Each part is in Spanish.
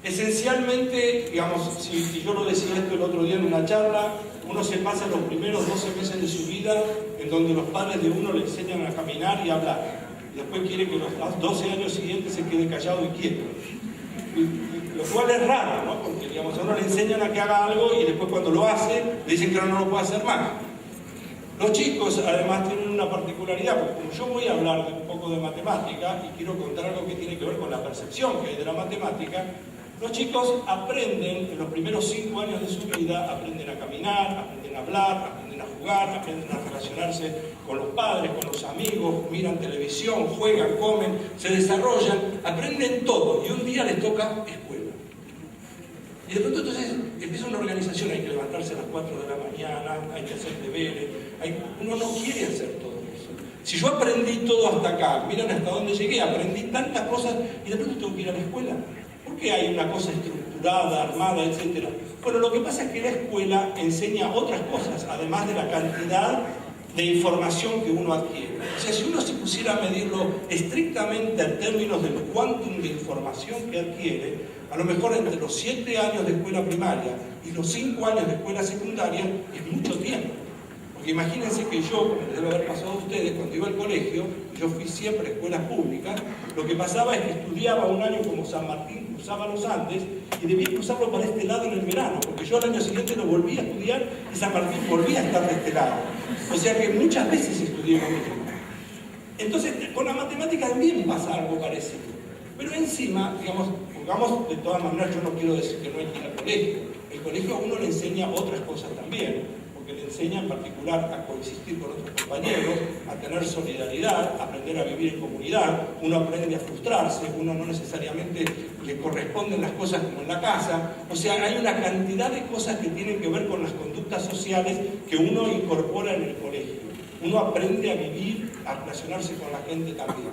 Esencialmente, digamos, si yo lo decía esto el otro día en una charla, uno se pasa los primeros 12 meses de su vida en donde los padres de uno le enseñan a caminar y a hablar. Y después quiere que los 12 años siguientes se quede callado y quieto. Lo cual es raro, ¿no? Porque, digamos, a uno le enseñan a que haga algo y después cuando lo hace, le dicen que ahora no lo puede hacer más. Los chicos, además, tienen una particularidad, porque como yo voy a hablar de un poco de matemática y quiero contar algo que tiene que ver con la percepción que hay de la matemática, los chicos aprenden, en los primeros 5 años de su vida, aprenden a caminar, aprenden a hablar, aprenden a jugar, aprenden a relacionarse con los padres, con los amigos, miran televisión, juegan, comen, se desarrollan, aprenden todo y un día les toca escuela. Y de pronto entonces empieza una organización, hay que levantarse a las 4 de la mañana, hay que hacer deberes, uno no quiere hacer todo eso. Si yo aprendí todo hasta acá, miren hasta dónde llegué, aprendí tantas cosas y de pronto tengo que ir a la escuela. ¿Por qué hay una cosa estructurada, armada, etcétera? Bueno, lo que pasa es que la escuela enseña otras cosas, además de la cantidad de información que uno adquiere. O sea, si uno se pusiera a medirlo estrictamente en términos del quantum de información que adquiere, a lo mejor entre los 7 años de escuela primaria y los 5 años de escuela secundaria es mucho tiempo. Porque imagínense que yo, como les debe haber pasado a ustedes, cuando iba al colegio, yo fui siempre a escuelas públicas, lo que pasaba es que estudiaba un año como San Martín cruzaba los Andes y debía cruzarlo para este lado en el verano, porque yo al año siguiente lo volví a estudiar y San Martín volvía a estar de este lado. O sea que muchas veces estudié lo mismo. Entonces, con la matemática también pasa algo parecido. Pero encima, digamos, pongamos, de todas maneras, yo no quiero decir que no hay que ir al colegio. El colegio a uno le enseña otras cosas también. Que le enseña en particular a coexistir con otros compañeros, a tener solidaridad, a aprender a vivir en comunidad, uno aprende a frustrarse, uno no necesariamente le corresponden las cosas como en la casa, o sea, hay una cantidad de cosas que tienen que ver con las conductas sociales que uno incorpora en el colegio. Uno aprende a vivir, a relacionarse con la gente también.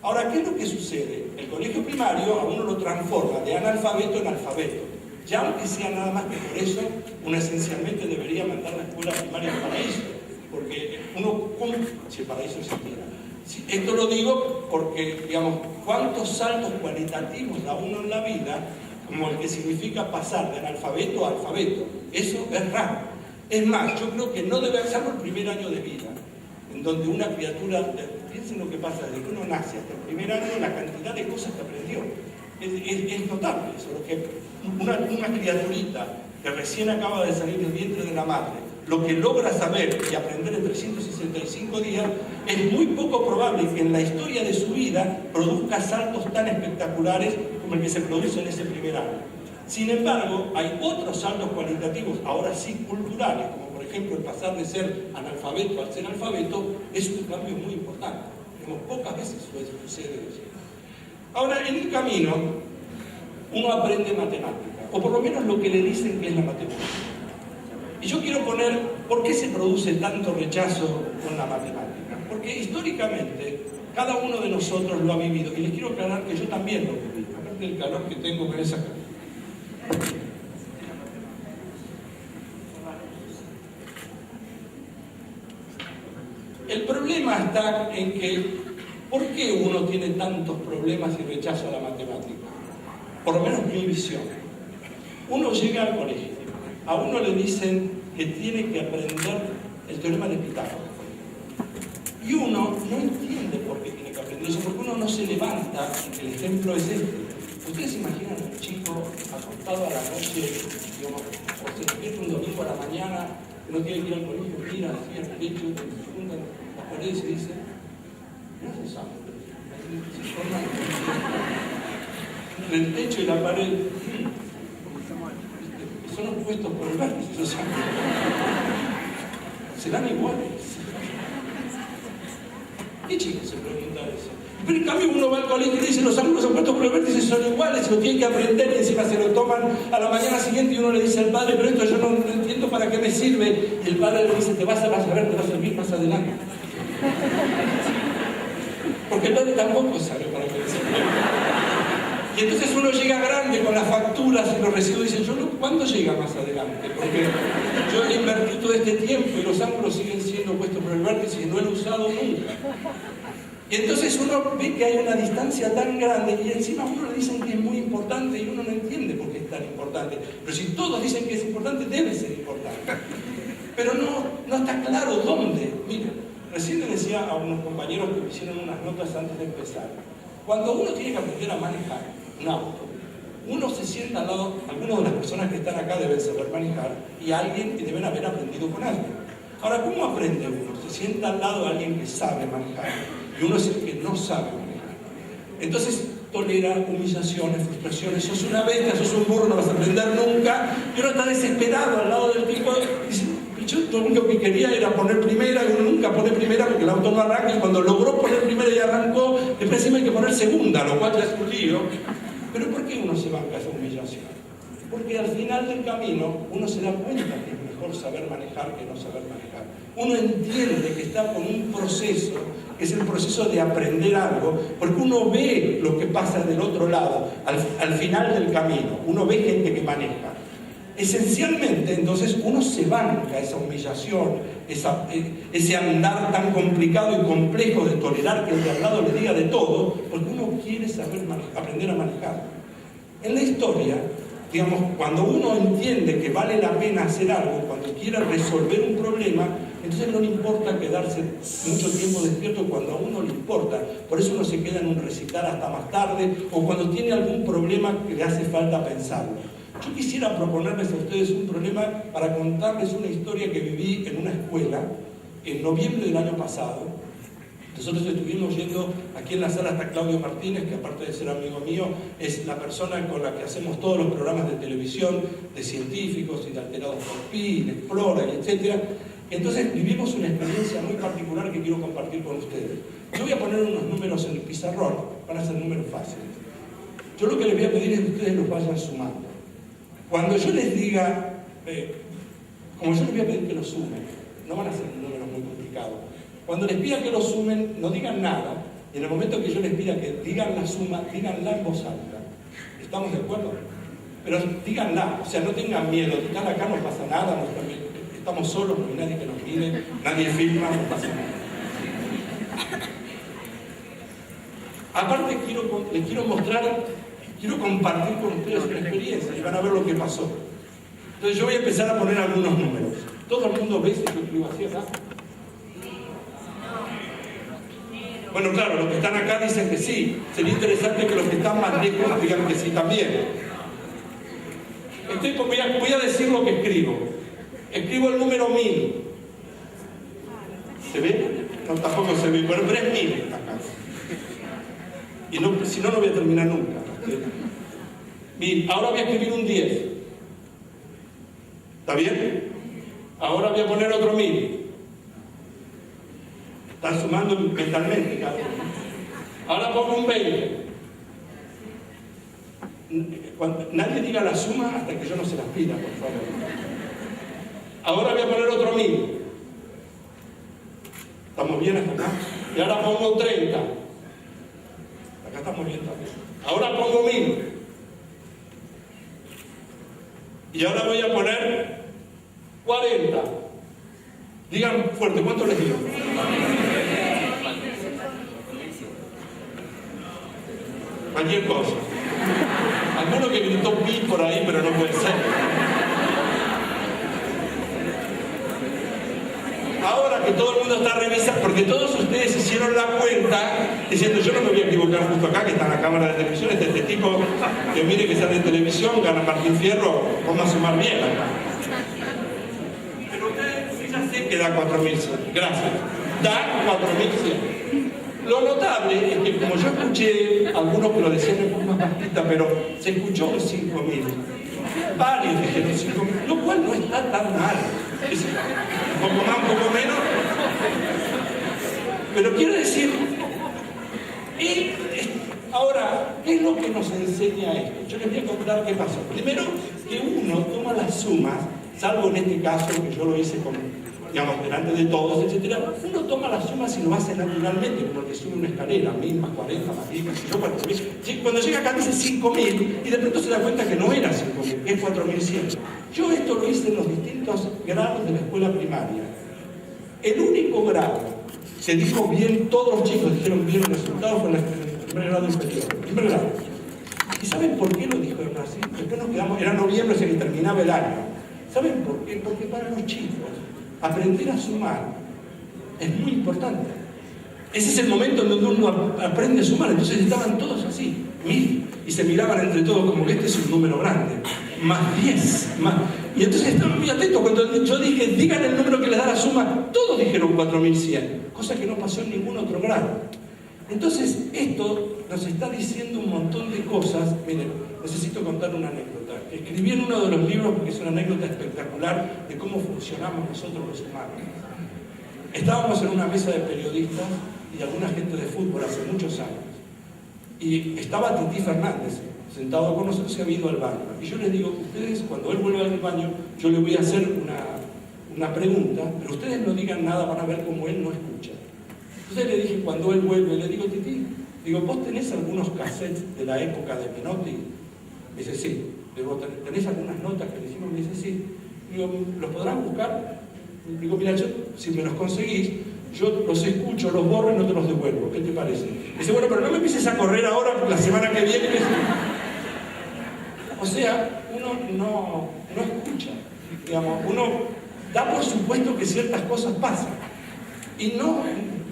Ahora, ¿qué es lo que sucede? El colegio primario a uno lo transforma de analfabeto en alfabeto. Ya aunque sea nada más que por eso, uno esencialmente debería mandar la escuela primaria al paraíso, porque uno, si el paraíso existiera. Esto lo digo porque, digamos, cuántos saltos cualitativos da uno en la vida, como el que significa pasar de analfabeto a alfabeto. Eso es raro. Es más, yo creo que no debe ser el primer año de vida, en donde una criatura, piensen lo que pasa, desde que uno nace hasta el primer año, la cantidad de cosas que aprendió. Es notable eso, lo que una criaturita que recién acaba de salir del vientre de la madre, lo que logra saber y aprender en 365 días, es muy poco probable que en la historia de su vida produzca saltos tan espectaculares como el que se produce en ese primer año. Sin embargo, hay otros saltos cualitativos, ahora sí culturales, como por ejemplo el pasar de ser analfabeto al ser alfabeto, es un cambio muy importante. Como pocas veces sucede eso. Ahora, en el camino, uno aprende matemática, o por lo menos lo que le dicen que es la matemática. Y yo quiero poner, ¿por qué se produce tanto rechazo con la matemática? Porque históricamente, cada uno de nosotros lo ha vivido, y les quiero aclarar que yo también lo viví, aparte del calor que tengo con esa... El problema está en que ¿por qué uno tiene tantos problemas y rechazo a la matemática? Por lo menos mi visión. Uno llega al colegio, a uno le dicen que tiene que aprender el teorema de Pitágoras. Y uno no entiende por qué tiene que aprender eso, porque uno no se levanta, el ejemplo es este. ¿Ustedes se imaginan a un chico acostado a la noche, digamos, o se despierta un domingo a la mañana, que no tiene que ir al colegio, mira así al techo, se juntan las paredes y se dice, no se sabe, se forman entre el techo y la pared, son opuestos por el vértice, esos ángulos. Serán iguales. ¿Qué chico se pregunta eso? Pero en cambio uno va al colegio y dice los ángulos opuestos por el vértice son iguales, se lo tienen que aprender y encima se lo toman a la mañana siguiente y uno le dice al padre, pero esto yo no entiendo para qué me sirve. Y el padre le dice, te vas a ver, te va a servir más adelante. Porque el padre tampoco sabe para qué le sirve. Y entonces uno llega grande con las facturas y los recibos y dice, ¿cuándo llega más adelante? Porque yo he invertido todo este tiempo y los ángulos siguen siendo puestos por el vértice y no lo he usado nunca. Y entonces uno ve que hay una distancia tan grande y encima a uno le dicen que es muy importante y uno no entiende por qué es tan importante. Pero si todos dicen que es importante, debe ser importante. Pero no está claro dónde. Mira, recién le decía a unos compañeros que me hicieron unas notas antes de empezar. Cuando uno tiene que aprender a manejar un auto, uno se sienta al lado, algunas de las personas que están acá deben saber manejar y alguien que deben haber aprendido con alguien. Ahora, ¿cómo aprende uno? Se sienta al lado de alguien que sabe manejar y uno es el que no sabe manejar. Entonces tolera humillaciones, frustraciones, sos una bestia, sos un burro, no vas a aprender nunca, y uno está desesperado al lado del tipo, dice, yo lo único que quería era poner primera, y uno nunca pone primera porque el auto no arranca, y cuando logró poner primera y arrancó, después encima hay que poner segunda, lo cual ya es un lío. Pero ¿por qué uno se banca esa humillación? Porque al final del camino uno se da cuenta que es mejor saber manejar que no saber manejar. Uno entiende que está con un proceso, que es el proceso de aprender algo, porque uno ve lo que pasa del otro lado, al final del camino. Uno ve gente que maneja. Esencialmente, entonces, uno se banca esa humillación, ese andar tan complicado y complejo de tolerar que el de al lado le diga de todo, porque uno quiere saber aprender a manejar. En la historia, digamos, cuando uno entiende que vale la pena hacer algo, cuando quiere resolver un problema, entonces no le importa quedarse mucho tiempo despierto cuando a uno le importa. Por eso uno se queda en un recital hasta más tarde, o cuando tiene algún problema que le hace falta pensarlo. Yo quisiera proponerles a ustedes un problema para contarles una historia que viví en una escuela en noviembre del año pasado. Nosotros estuvimos yendo, aquí en la sala está Claudio Martínez, que aparte de ser amigo mío, es la persona con la que hacemos todos los programas de televisión, de científicos y de alterados por pi, de Explora, etc. Entonces vivimos una experiencia muy particular que quiero compartir con ustedes. Yo voy a poner unos números en el pizarrón, van a ser números fáciles. Yo lo que les voy a pedir es que ustedes los vayan sumando. Cuando yo les diga, como yo les voy a pedir que los sumen, no van a ser números muy complicados. Cuando les pida que los sumen, no digan nada. Y en el momento que yo les pida que digan la suma, díganla en voz alta. ¿Estamos de acuerdo? Pero díganla, o sea, no tengan miedo. Total, acá no pasa nada, estamos solos, no hay nadie que nos mire, nadie filma, no pasa nada. Aparte, les quiero mostrar, quiero compartir con ustedes una experiencia y van a ver lo que pasó. Entonces yo voy a empezar a poner algunos números. ¿Todo el mundo ve si yo escribo así acá? Bueno, claro, los que están acá dicen que sí. Sería interesante que los que están más lejos digan que sí también. Voy a decir lo que escribo. Escribo el número 1000. ¿Se ve? No, tampoco se ve. Bueno, pero es 1000 acá. Y no, si no, no voy a terminar nunca. 1000. Ahora voy a escribir un 10. ¿Está bien? Ahora voy a poner otro 1000. Están sumando mentalmente, claro. Ahora pongo un 20. Nadie diga la suma hasta que yo no se las pida, por favor. Ahora voy a poner otro 1000. ¿Estamos bien hasta acá? Y ahora pongo 30. Acá estamos bien también. Ahora pongo 1000. Y ahora voy a poner 40. Digan fuerte, ¿cuánto les digo? Cualquier cosa. Alguno que gritó pi por ahí, pero no puede ser. Ahora que todo el mundo está revisando, porque todos ustedes hicieron la cuenta diciendo yo no me voy a equivocar justo acá, que está en la cámara de televisión, este tipo que mire que sale en televisión, gana Martín Fierro, vamos a sumar bien acá. Pero usted ya sé que da 4100. Gracias. Da 4100. Lo notable es que como yo escuché, algunos que lo decían un poco más bajita, pero se escuchó un 5000. Varios dijeron 5000, lo cual no está tan mal. Es un poco más, un poco menos. Pero quiero decir, y ahora, ¿qué es lo que nos enseña esto? Yo les voy a contar qué pasó. Primero, que uno toma las sumas, salvo en este caso, que yo lo hice con, digamos, delante de todos, etc. Uno toma las sumas y lo hace naturalmente, como el que sube una escalera, 1000 más 40 más 10, cuando llega acá dice 5000 y de pronto se da cuenta que no era 5000, que es 4100. Yo esto lo hice en los distintos grados de la escuela primaria. El único grado Se dijo bien, todos los chicos dijeron bien el resultado, fue en el primer grado inferior. Primer grado. ¿Y saben por qué lo dijeron así? Después nos quedamos, era noviembre, se que terminaba el año. ¿Saben por qué? Porque para los chicos aprender a sumar es muy importante. Ese es el momento en donde uno aprende a sumar. Entonces estaban todos así, 1000, y se miraban entre todos como que este es un número grande. Más 10, más. Y entonces estaban muy atentos. Cuando yo dije, digan el número que les da la suma, todos dijeron 4100, cosa que no pasó en ningún otro grado. Entonces, esto nos está diciendo un montón de cosas. Miren, necesito contar una anécdota. Escribí en uno de los libros, porque es una anécdota espectacular, de cómo funcionamos nosotros los humanos. Estábamos en una mesa de periodistas y alguna gente de fútbol hace muchos años. Y estaba Tití Fernández sentado con nosotros y había ido al baño. Y yo les digo, ustedes, cuando él vuelva al baño, yo le voy a hacer una pregunta, pero ustedes no digan nada, van a ver cómo él no escucha. Entonces le dije, cuando él vuelve, le digo, Tití, digo, ¿vos tenés algunos cassettes de la época de Menotti? Me dice, sí. Digo, ¿tenés algunas notas que le hicimos? Me dice, sí. Digo, ¿los podrás buscar? Digo, mira, si me los conseguís, yo los escucho, los borro y no te los devuelvo. ¿Qué te parece? Dice, bueno, pero no me empieces a correr ahora, porque la semana que viene... O sea, uno no escucha. Digamos, uno da por supuesto que ciertas cosas pasan. Y no,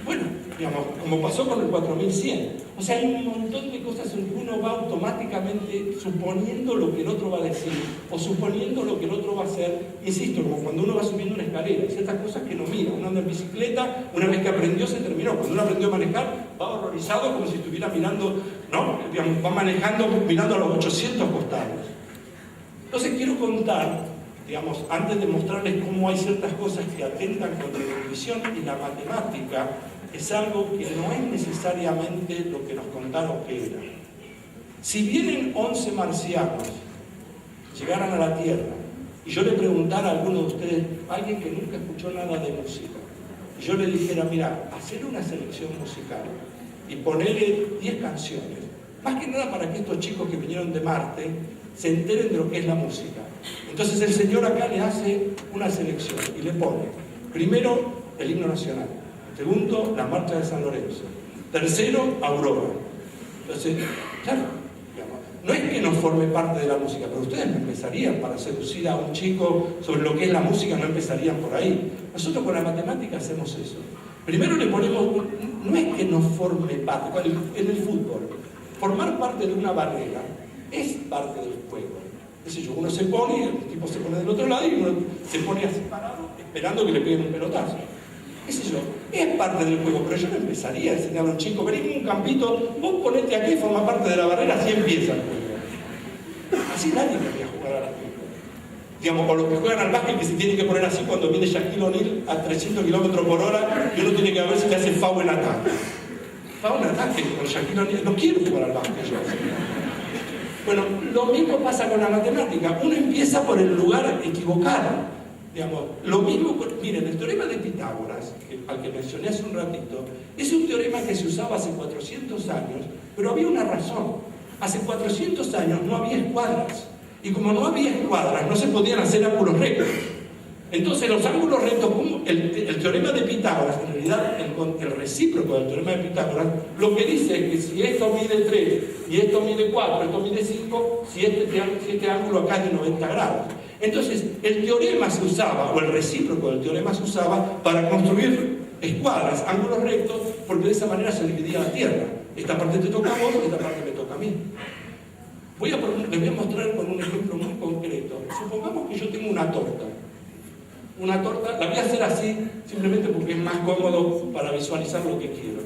bueno, digamos, como pasó con el 4100. O sea, hay un montón de cosas en que uno va automáticamente suponiendo lo que el otro va a decir, o suponiendo lo que el otro va a hacer. Insisto, como cuando uno va subiendo una escalera, hay ciertas cosas que no mira. Uno anda en bicicleta, una vez que aprendió se terminó. Cuando uno aprendió a manejar, va horrorizado como si estuviera mirando, ¿no? Digamos, va manejando mirando a los 800 costados. Entonces quiero contar, digamos, antes de mostrarles cómo hay ciertas cosas que atentan contra la intuición, y la matemática es algo que no es necesariamente lo que nos contaron que era. Si vienen 11 marcianos, llegaran a la Tierra, y yo le preguntara a alguno de ustedes, alguien que nunca escuchó nada de música, y yo le dijera, mira, hacer una selección musical y ponerle 10 canciones, más que nada para que estos chicos que vinieron de Marte se enteren de lo que es la música. Entonces el señor acá le hace una selección y le pone, primero, el himno nacional. Segundo, la marcha de San Lorenzo. Tercero, Aurora. Entonces, claro, digamos, no es que no forme parte de la música, pero ustedes no empezarían para seducir a un chico sobre lo que es la música, no empezarían por ahí. Nosotros con la matemática hacemos eso. Primero le ponemos, no es que no forme parte, en el fútbol, formar parte de una barrera es parte del juego. Es decir, uno se pone, el tipo se pone del otro lado y uno se pone así parado esperando que le peguen un pelotazo. ¿Qué sé yo? Es parte del juego, pero yo no empezaría a enseñarle a un chico, vení en un campito, vos ponete aquí y forma parte de la barrera, así empieza el juego. Así nadie quería jugar a la fútbol. Digamos, con los que juegan al básquet que se tienen que poner así cuando viene Shaquille O'Neal a 300 km por hora y uno tiene que ver si le hace foul en ataque. Foul en ataque con Shaquille O'Neal, no quiero jugar al básquet yo. Bueno, lo mismo pasa con la matemática. Uno empieza por el lugar equivocado. Digamos, lo mismo, miren, el teorema de Pitágoras, al que mencioné hace un ratito, es un teorema que se usaba hace 400 años, pero había una razón. Hace 400 años no había escuadras. Y como no había escuadras, no se podían hacer ángulos rectos. Entonces, los ángulos rectos, el teorema de Pitágoras, en realidad el recíproco del teorema de Pitágoras, lo que dice es que si esto mide 3 y esto mide 4, esto mide 5, si este ángulo acá es de 90 grados. Entonces, el teorema se usaba, o el recíproco del teorema se usaba para construir escuadras, ángulos rectos, porque de esa manera se dividía la Tierra. Esta parte te toca a vos, esta parte me toca a mí. Les voy a mostrar con un ejemplo muy concreto. Supongamos que yo tengo una torta. Una torta, la voy a hacer así, simplemente porque es más cómodo para visualizar lo que quiero.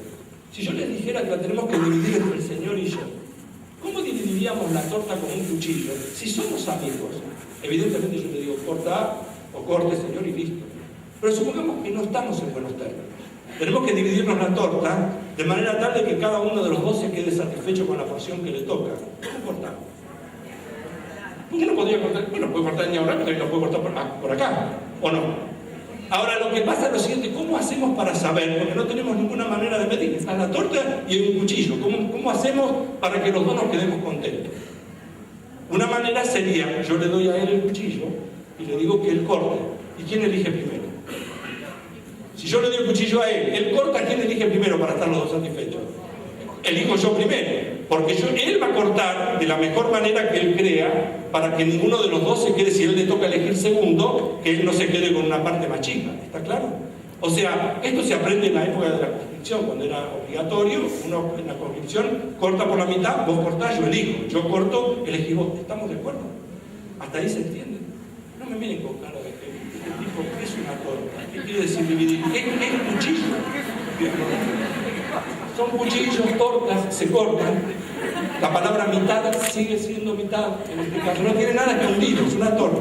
Si yo les dijera que la tenemos que dividir entre el Señor y yo, ¿cómo dividiríamos la torta con un cuchillo? Si somos amigos, evidentemente yo le digo, corta A o corte, Señor, y listo. Pero supongamos que no estamos en buenos términos. Tenemos que dividirnos la torta de manera tal de que cada uno de los dos se quede satisfecho con la porción que le toca. ¿Cómo cortamos? Porque no podría cortar, bueno, puede cortar ni ahora, pero también lo puede cortar por acá, ¿o no? Ahora, lo que pasa es lo siguiente, ¿cómo hacemos para saber? Porque no tenemos ninguna manera de medir. Está la torta y hay un cuchillo. ¿Cómo hacemos para que los dos nos quedemos contentos? Una manera sería, yo le doy a él el cuchillo y le digo que él corte. ¿Y quién elige primero? Si yo le doy el cuchillo a él corta, ¿quién elige primero para estar los dos satisfechos? Elijo yo primero, porque él va a cortar de la mejor manera que él crea, para que ninguno de los dos se quede, si él le toca elegir segundo, que él no se quede con una parte más chica, ¿está claro? O sea, esto se aprende en la época de la conscripción, cuando era obligatorio, uno en la conscripción corta por la mitad, vos cortás, yo elijo, yo corto, elegí vos, ¿estamos de acuerdo? Hasta ahí se entiende. No me miren con cara de que este tipo es una torta. ¿Qué quiere decir dividir? Es cuchillo. Son cuchillos, tortas, se cortan. La palabra mitad sigue siendo mitad en este caso. No tiene nada que hundir, es una torta.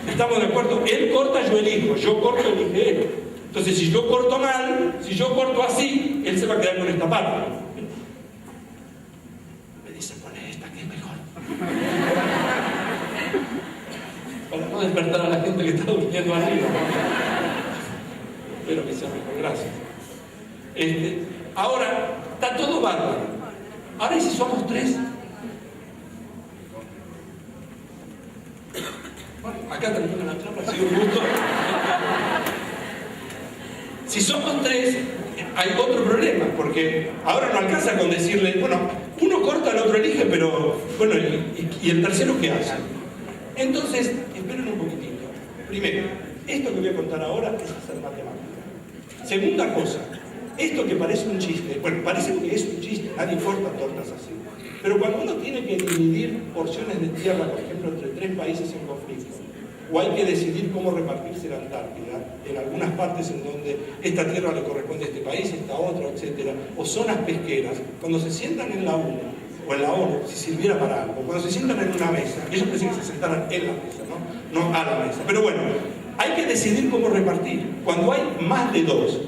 ¿Estamos de acuerdo? Él corta, yo elijo. Yo corto, elige él. Entonces, si yo corto mal, si yo corto así, él se va a quedar con esta parte. Me dice, poné esta que es mejor. Para no despertar a la gente que está durmiendo arriba. Espero que sea mejor, gracias. Ahora, está todo bárbaro. Ahora, ¿y si somos tres? Bueno, acá termina la charla, ha sido un gusto. Si somos tres, hay otro problema, porque ahora no alcanza con decirle, bueno, uno corta, el otro elige, pero, bueno, ¿y el tercero qué hace? Entonces, esperen un poquitito. Primero, esto que voy a contar ahora es hacer matemática. Segunda cosa, esto que parece un chiste, bueno, parece que es un chiste, nadie corta tortas así. Pero cuando uno tiene que dividir porciones de tierra, por ejemplo, entre tres países en conflicto, o hay que decidir cómo repartirse la Antártida, en algunas partes en donde esta tierra le corresponde a este país, esta otra, etc., o zonas pesqueras, cuando se sientan en la ONU, o en la ONU, si sirviera para algo, cuando se sientan en una mesa, ellos pensé que se sentaran en la mesa, no a la mesa, pero bueno, hay que decidir cómo repartir. Cuando hay más de dos,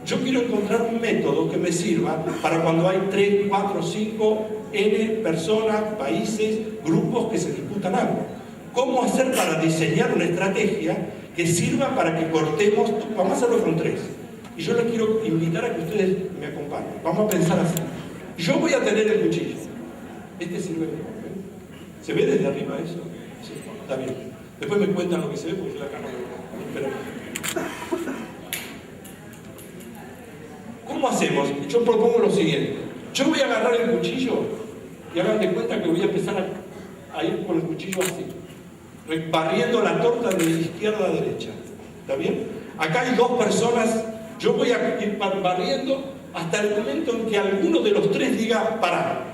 yo quiero encontrar un método que me sirva para cuando hay 3, 4, 5, N personas, países, grupos que se disputan algo. ¿Cómo hacer para diseñar una estrategia que sirva para que cortemos? Vamos a hacerlo con 3. Y yo les quiero invitar a que ustedes me acompañen. Vamos a pensar así. Yo voy a tener el cuchillo. Este sirve mejor. ¿Se ve desde arriba eso? Sí, está bien. Después me cuentan lo que se ve porque yo acá no lo veo. ¿Cómo hacemos? Yo propongo lo siguiente. Yo voy a agarrar el cuchillo y hagan de cuenta que voy a empezar a ir con el cuchillo así, barriendo la torta de izquierda a derecha. ¿Está bien? Acá hay dos personas. Yo voy a ir barriendo hasta el momento en que alguno de los tres diga pará.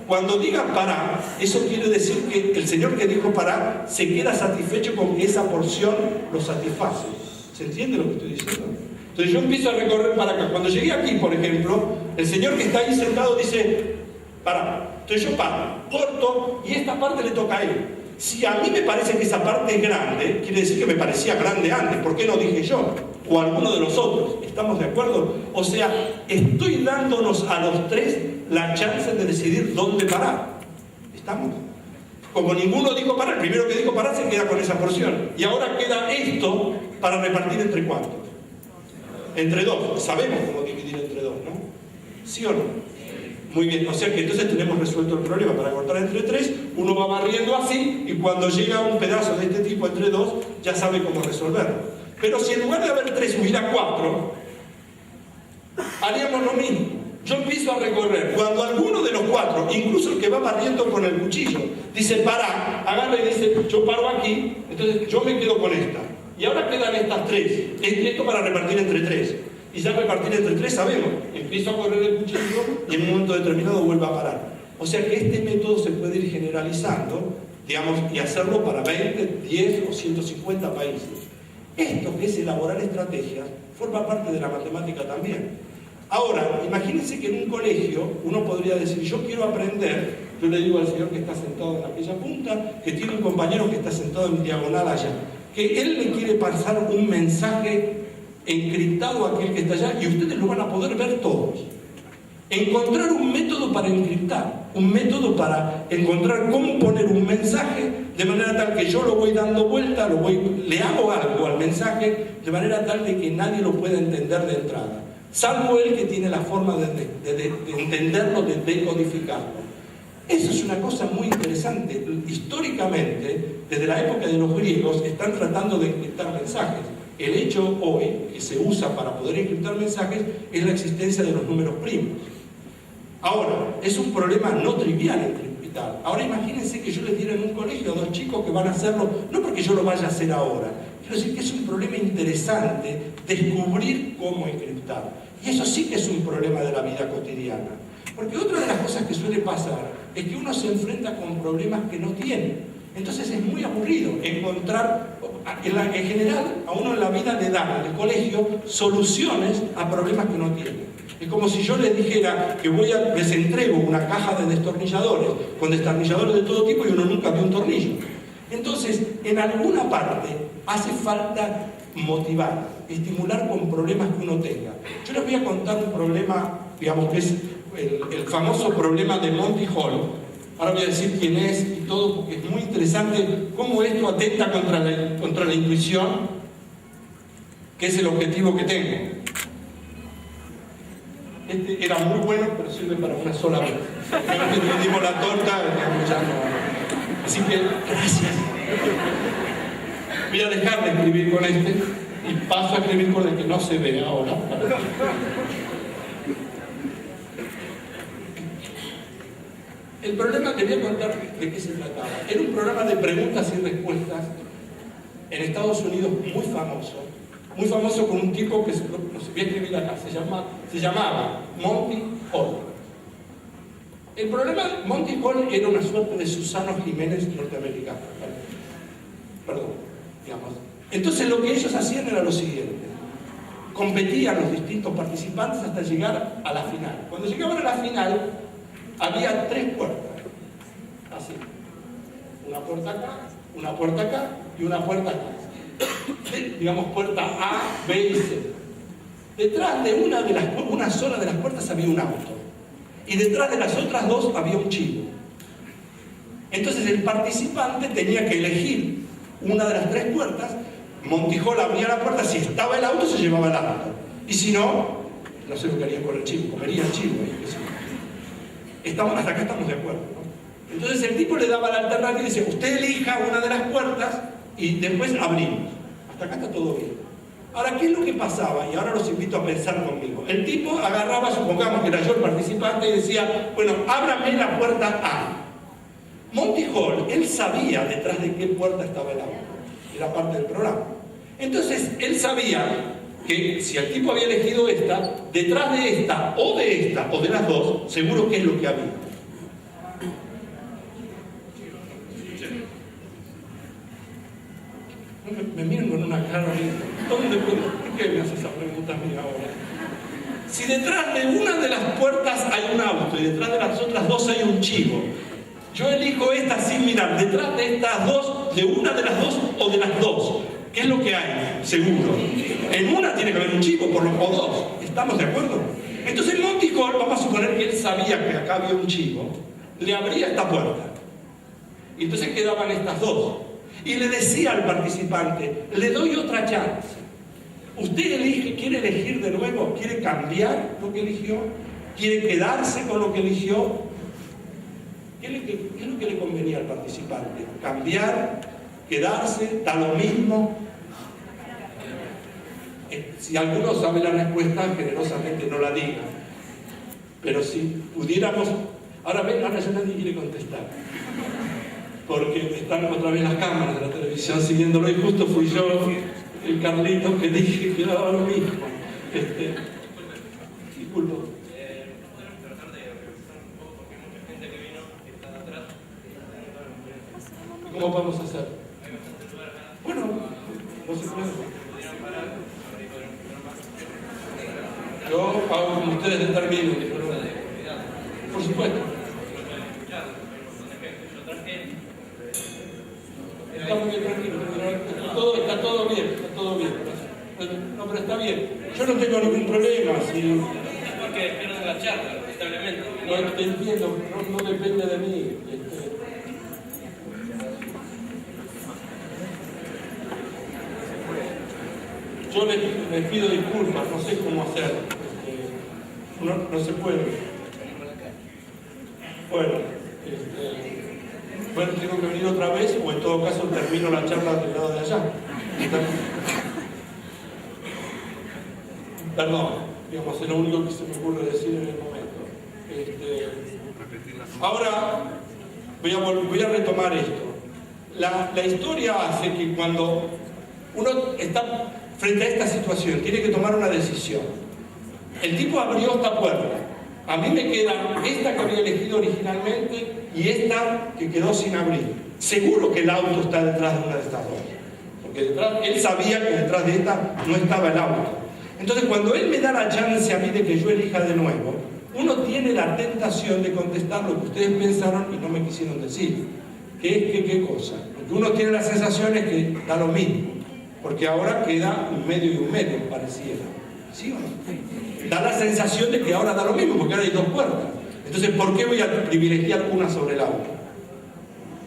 Cuando diga pará, eso quiere decir que el señor que dijo pará se queda satisfecho con que esa porción lo satisface. ¿Se entiende lo que estoy diciendo? Entonces yo empiezo a recorrer para acá. Cuando llegué aquí, por ejemplo, el señor que está ahí sentado dice pará. Entonces yo paro, corto y esta parte le toca a él. Si a mí me parece que esa parte es grande, quiere decir que me parecía grande antes. ¿Por qué no dije yo? O alguno de los otros. ¿Estamos de acuerdo? O sea, estoy dándonos a los tres la chance de decidir dónde parar. ¿Estamos? Como ninguno dijo parar, el primero que dijo parar se queda con esa porción. Y ahora queda esto para repartir entre cuántos. Entre dos. Sabemos cómo dividir entre dos, ¿no? ¿Sí o no? Muy bien, o sea que entonces tenemos resuelto el problema. Para cortar entre tres, uno va barriendo así y cuando llega un pedazo de este tipo entre dos, ya sabe cómo resolverlo. Pero si en lugar de haber tres hubiera 4, haríamos lo mismo. Yo empiezo a recorrer. Cuando alguno de los 4, incluso el que va barriendo con el cuchillo, dice pará, agarra y dice yo paro aquí, entonces yo me quedo con esta. Y ahora quedan estas 3. Esto para repartir entre 3. Y ya repartir entre 3 sabemos. Empiezo a correr el cuchillo y en un momento determinado vuelvo a parar. O sea que este método se puede ir generalizando, digamos, y hacerlo para 20, 10 o 150 países. Esto que es elaborar estrategias forma parte de la matemática también. Ahora, imagínense que en un colegio uno podría decir, yo quiero aprender, yo le digo al señor que está sentado en aquella punta, que tiene un compañero que está sentado en diagonal allá, que él le quiere pasar un mensaje encriptado a aquel que está allá y ustedes lo van a poder ver todos. Encontrar un método para encriptar, un método para encontrar cómo poner un mensaje de manera tal que yo lo voy dando vuelta, le hago algo al mensaje de manera tal de que nadie lo pueda entender de entrada, salvo él que tiene la forma de entenderlo, de decodificarlo. Eso es una cosa muy interesante. Históricamente, desde la época de los griegos, están tratando de encriptar mensajes. El hecho hoy que se usa para poder encriptar mensajes es la existencia de los números primos. Ahora, es un problema no trivial encriptar. Ahora imagínense que yo les diera en un colegio a 2 chicos que van a hacerlo, no porque yo lo vaya a hacer ahora, quiero decir que es un problema interesante descubrir cómo encriptar. Y eso sí que es un problema de la vida cotidiana. Porque otra de las cosas que suele pasar es que uno se enfrenta con problemas que no tiene. Entonces es muy aburrido encontrar, en general, a uno en la vida le dan en el colegio soluciones a problemas que no tiene. Es como si yo les dijera que les entrego una caja de destornilladores con destornilladores de todo tipo y uno nunca vio un tornillo. Entonces, en alguna parte hace falta motivar, estimular con problemas que uno tenga. Yo les voy a contar un problema, digamos, que es el famoso problema de Monty Hall. Ahora voy a decir quién es y todo, porque es muy interesante cómo esto atenta contra la intuición, que es el objetivo que tengo. Este era muy bueno, pero sirve para una sola vez. Una vez que dividimos la torta, ya no. Así que, gracias. Voy a dejar de escribir con este y paso a escribir con el que no se ve ahora. El programa, te voy a contar de qué se trataba. Era un programa de preguntas y respuestas en Estados Unidos muy famoso con un tipo que se voy a escribir acá, se llamaba Monty Hall. El problema, Monty Hall era una suerte de Susano Jiménez norteamericano. Perdón, digamos. Entonces lo que ellos hacían era lo siguiente: competían los distintos participantes hasta llegar a la final. Cuando llegaban a la final, había 3 puertas, así, una puerta acá y una puerta acá, digamos puerta A, B y C. Detrás de una sola de las puertas había un auto y detrás de las otras 2 había un chivo. Entonces el participante tenía que elegir una de las 3 puertas. Monty Hall abría la puerta, si estaba el auto se llevaba el auto, y si no, no sé lo que haría con el chivo, comería el chivo. Hasta acá estamos de acuerdo, ¿no? Entonces el tipo le daba la alternativa y decía: usted elija una de las puertas y después abrimos. Hasta acá está todo bien. Ahora, ¿qué es lo que pasaba? Y ahora los invito a pensar conmigo. El tipo agarraba, supongamos que era yo el participante, y decía: bueno, ábrame la puerta A. Monty Hall, él sabía detrás de qué puerta estaba el auto. Era parte del programa. Entonces, él sabía que si el tipo había elegido esta, detrás de esta o de las 2, seguro que es lo que había. Me miran con una cara de ¿por qué me haces esa pregunta a mí ahora? Si detrás de una de las puertas hay un auto y detrás de las otras 2 hay un chivo, yo elijo esta sin mirar, detrás de estas 2, de una de las 2 o de las 2. ¿Qué es lo que hay? Seguro. En una tiene que haber un chivo, por lo menos 2. ¿Estamos de acuerdo? Entonces Monty Hall, vamos a suponer que él sabía que acá había un chivo, le abría esta puerta. Y entonces quedaban estas 2. Y le decía al participante: le doy otra chance. Usted elige, quiere elegir de nuevo, quiere cambiar lo que eligió, quiere quedarse con lo que eligió. ¿Qué es lo que le convenía al participante? ¿Cambiar? ¿Quedarse? ¿Da lo mismo? Si alguno sabe la respuesta, generosamente no la diga. Pero si pudiéramos... Ahora ya nadie quiere contestar, porque están otra vez las cámaras de la televisión siguiéndolo, y justo fui yo, el Carlito, que dije que daba lo mismo. Disculpo. ¿Cómo vamos a hacer? Bueno, no se puede. Yo hago como ustedes determinen. Por supuesto. Está muy bien, tranquilo. Está todo bien. No, pero está bien. Yo no tengo ningún problema. Es porque pierden la charla, lamentablemente. No te entiendo, no depende de mí. Yo les pido disculpas, no sé cómo hacer. No se puede. Bueno, tengo que venir otra vez, o en todo caso termino la charla del lado de allá. Perdón, digamos, es lo único que se me ocurre decir en el momento. Ahora voy a retomar esto. La historia hace que cuando uno está frente a esta situación, tiene que tomar una decisión. El tipo abrió esta puerta. A mí me queda esta que había elegido originalmente y esta que quedó sin abrir. Seguro que el auto está detrás de una de estas dos. Porque él sabía que detrás de esta no estaba el auto. Entonces, cuando él me da la chance a mí de que yo elija de nuevo, uno tiene la tentación de contestar lo que ustedes pensaron y no me quisieron decir. ¿Qué es qué cosa? Porque uno tiene la sensación es que da lo mismo. Porque ahora queda un medio y un medio, pareciera. ¿Sí o no? Da la sensación de que ahora da lo mismo, porque ahora hay dos puertas. Entonces, ¿por qué voy a privilegiar una sobre la otra?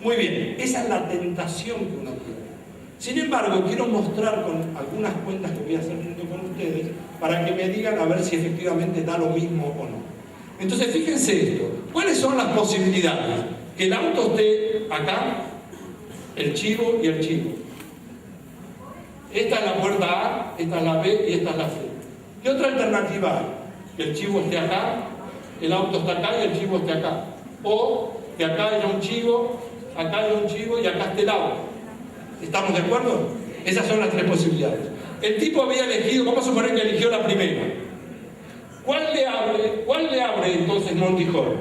Muy bien, esa es la tentación que uno tiene. Sin embargo, quiero mostrar con algunas cuentas que voy a hacer junto con ustedes para que me digan a ver si efectivamente da lo mismo o no. Entonces, fíjense esto. ¿Cuáles son las posibilidades? Que el auto esté acá, el chivo y el chivo. Esta es la puerta A, esta es la B y esta es la C. ¿Qué otra alternativa hay? Que el chivo esté acá, el auto está acá y el chivo esté acá. O que acá haya un chivo, acá haya un chivo y acá esté el auto. ¿Estamos de acuerdo? Esas son las tres posibilidades. El tipo había elegido, vamos a suponer que eligió la primera. ¿Cuál le abre entonces Monty Hall?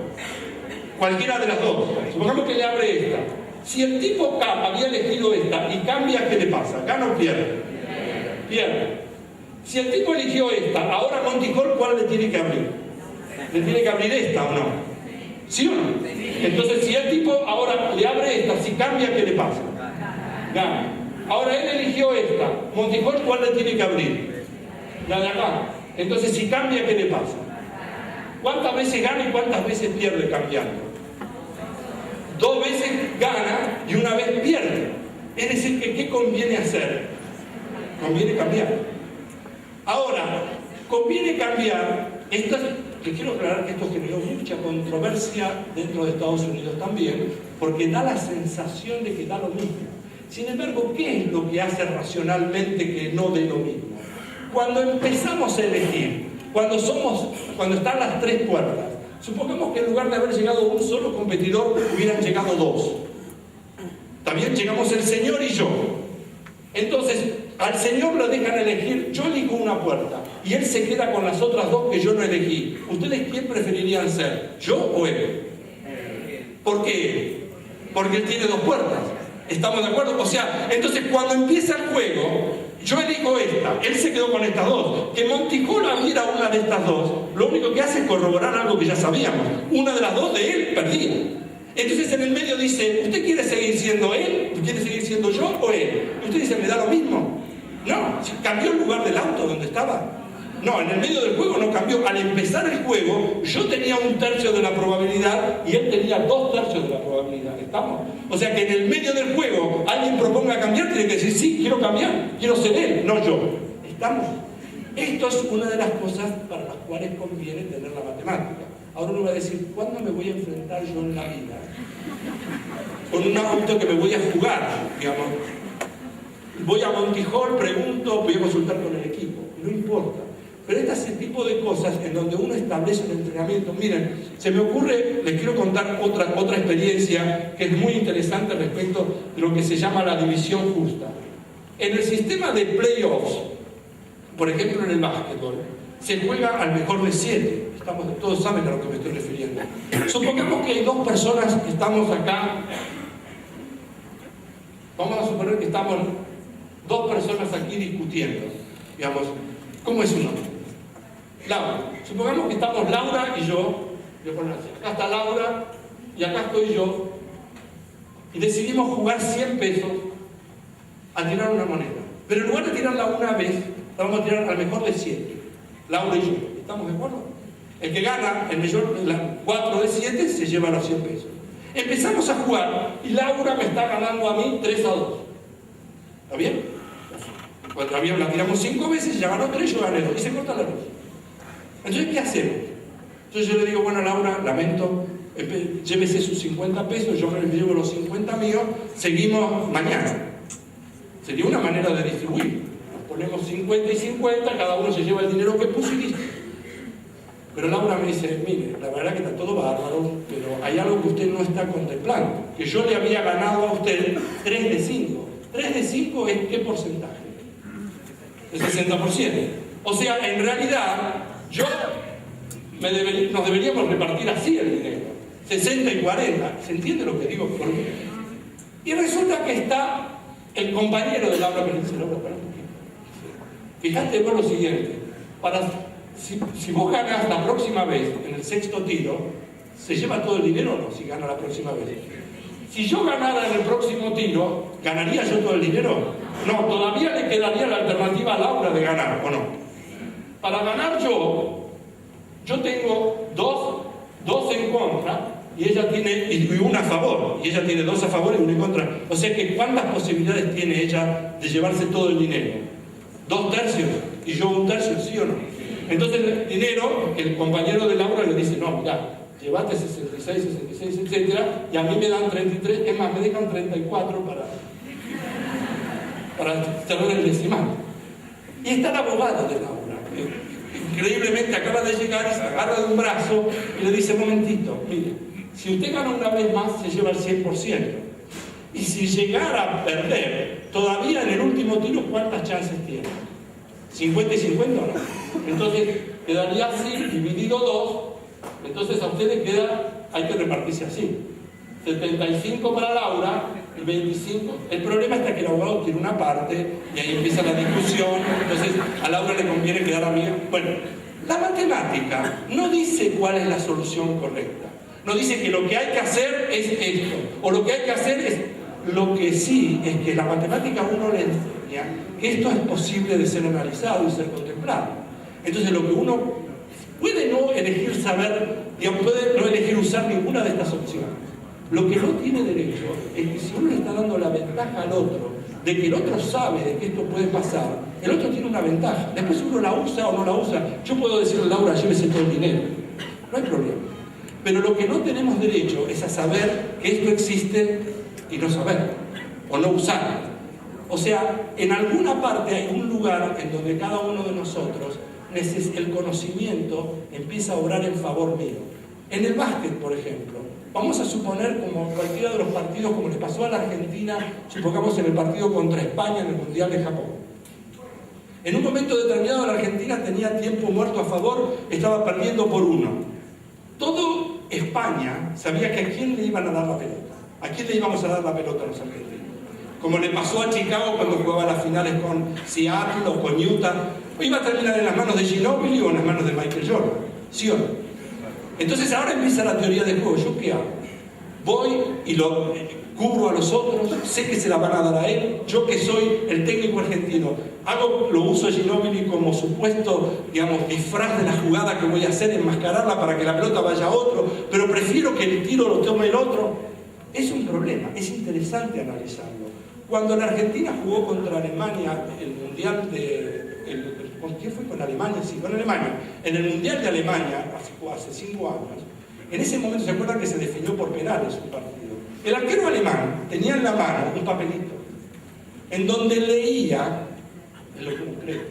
Cualquiera de las dos. Supongamos que le abre esta. Si el tipo K había elegido esta y cambia, ¿qué le pasa? ¿Gana o pierde? Pierde. Si el tipo eligió esta, ahora Monty Hall, ¿cuál le tiene que abrir? ¿Le tiene que abrir esta o no? ¿Sí o no? Entonces, si el tipo ahora le abre esta, si cambia, ¿qué le pasa? Gana. Ahora él eligió esta. Monty Hall, ¿cuál le tiene que abrir? La de acá. Entonces, si cambia, ¿qué le pasa? ¿Cuántas veces gana y cuántas veces pierde cambiando? 2 veces gana y 1 vez pierde. Es decir, que ¿qué conviene hacer? Conviene cambiar. Ahora, conviene cambiar. Que quiero aclarar que esto generó mucha controversia dentro de Estados Unidos también, porque da la sensación de que da lo mismo. Sin embargo, ¿qué es lo que hace racionalmente que no dé lo mismo? Cuando empezamos a elegir, cuando están las 3 puertas, supongamos que en lugar de haber llegado un solo competidor, hubieran llegado 2. También llegamos el señor y yo. Entonces, al señor lo dejan elegir, yo elijo una puerta, y él se queda con las otras 2 que yo no elegí. ¿Ustedes quién preferirían ser? ¿Yo o él? ¿Por qué él? Porque él tiene 2 puertas. ¿Estamos de acuerdo? O sea, entonces cuando empieza el juego, yo elijo esta, él se quedó con estas 2. Que Monty Hall abriera una de estas 2, lo único que hace es corroborar algo que ya sabíamos. Una de las 2 de él perdía. Entonces en el medio dice, ¿usted quiere seguir siendo él? ¿Quiere seguir siendo yo o él? Usted dice, ¿me da lo mismo? No, cambió el lugar del auto donde estaba. No, en el medio del juego no cambió. Al empezar el juego, yo tenía 1/3 de la probabilidad y él tenía 2/3 de la probabilidad. ¿Estamos? O sea que en el medio del juego, alguien proponga cambiar, tiene que decir, sí, quiero cambiar, quiero ser él, no yo. ¿Estamos? Esto es una de las cosas para las cuales conviene tener la matemática. Ahora uno va a decir, ¿cuándo me voy a enfrentar yo en la vida? Con un auto que me voy a jugar, digamos. Voy a Monty Hall, pregunto, voy a consultar con el equipo. No importa. Pero este es el tipo de cosas en donde uno establece un entrenamiento. Miren, se me ocurre, les quiero contar otra experiencia que es muy interesante respecto de lo que se llama la división justa. En el sistema de playoffs, por ejemplo en el básquetbol, se juega al mejor de 7. Todos saben a lo que me estoy refiriendo. Supongamos que hay 2 personas que estamos acá. Vamos a suponer que estamos 2 personas aquí discutiendo. Digamos, ¿cómo es su nombre? Laura. Supongamos que estamos Laura y yo. Voy a poner así. Acá está Laura y acá estoy yo. Y decidimos jugar 100 pesos a tirar una moneda. Pero en lugar de tirarla una vez, vamos a tirar al mejor de 7. Laura y yo. ¿Estamos de acuerdo? El que gana, el mayor, 4 de 7, se lleva los 100 pesos. Empezamos a jugar y Laura me está ganando a mí 3-2. ¿Está bien? Cuando la tiramos 5 veces, ya ganó 3, yo gané 2. Y se corta la luz. Entonces, ¿qué hacemos? Entonces yo le digo, bueno, Laura, lamento, llévese sus 50 pesos, yo me llevo los 50 míos, seguimos mañana. Sería una manera de distribuir. ponemos 50 y 50, cada uno se lleva el dinero que puso y listo. Pero Laura me dice, mire, la verdad que está todo bárbaro, pero hay algo que usted no está contemplando, que yo le había ganado a usted 3 de 5. 3 de 5 es ¿qué porcentaje? El 60%. O sea, en realidad, nos deberíamos repartir así el dinero, 60 y 40. ¿Se entiende lo que digo? ¿Por qué? Y resulta que está el compañero de Laura que le dice, Laura, para un poquito. Fíjate por lo siguiente, si vos ganás la próxima vez en el 6º tiro, ¿se lleva todo el dinero o no? Si gana la próxima vez. Si yo ganara en el próximo tiro, ¿ganaría yo todo el dinero? No, todavía le quedaría la alternativa a Laura de ganar, ¿o no? Para ganar yo tengo dos en contra y ella tiene y una a favor, y ella tiene 2 a favor y 1 en contra. O sea que ¿cuántas posibilidades tiene ella de llevarse todo el dinero? 2/3 y yo 1/3, ¿sí o no? Entonces el dinero, el compañero de Laura le dice, no, mira, llévate 66, 66, etcétera, y a mí me dan 33, es más, me dejan 34 para cerrar el decimal. Y está el abogado de Laura, que increíblemente acaba de llegar y se agarra de un brazo y le dice, momentito, mire, si usted gana una vez más, se lleva el 100%. Y si llegara a perder, todavía en el último tiro, ¿cuántas chances tiene? ¿50 y 50 o no? Entonces, quedaría así, dividido 2. Entonces, a ustedes queda, hay que repartirse así. 75 para Laura y 25. El problema está que el abogado quiere una parte y ahí empieza la discusión. Entonces, a Laura le conviene quedar amiga. Bueno, la matemática no dice cuál es la solución correcta. No dice que lo que hay que hacer es esto, o lo que hay que hacer es... Lo que sí es que la matemática a uno le enseña que esto es posible de ser analizado y ser contemplado. Entonces lo que uno puede no elegir saber, digamos, puede no elegir usar ninguna de estas opciones. Lo que no tiene derecho es que si uno le está dando la ventaja al otro, de que el otro sabe de que esto puede pasar, el otro tiene una ventaja. Después uno la usa o no la usa. Yo puedo decirle a Laura, llévese todo el dinero. No hay problema. Pero lo que no tenemos derecho es a saber que esto existe y no saber, o no usar. O sea, en alguna parte hay un lugar en donde cada uno de nosotros, el conocimiento empieza a obrar en favor mío. En el básquet, por ejemplo, vamos a suponer como cualquiera de los partidos, como le pasó a la Argentina, supongamos en el partido contra España en el Mundial de Japón. En un momento determinado la Argentina tenía tiempo muerto a favor, estaba perdiendo por 1. Todo España sabía que a quién le iban a dar la pelota. ¿A quién le íbamos a dar la pelota a los argentinos? Como le pasó a Chicago cuando jugaba las finales con Seattle o con Utah. ¿Iba a terminar en las manos de Ginóbili o en las manos de Michael Jordan? ¿Sí o no? Entonces ahora empieza la teoría del juego. ¿Yo qué hago? Voy y lo cubro a los otros, sé que se la van a dar a él. Yo que soy el técnico argentino, lo uso a Ginóbili como supuesto, digamos, disfraz de la jugada que voy a hacer, enmascararla para que la pelota vaya a otro, pero prefiero que el tiro lo tome el otro. Es un problema, es interesante analizarlo. Cuando la Argentina jugó contra Alemania, el Mundial ¿con quién fue? Con Alemania, sí, con Alemania. En el Mundial de Alemania, hace 5 años, en ese momento se acuerdan que se definió por penales un partido. El arquero alemán tenía en la mano un papelito, en donde leía, es lo que uno cree,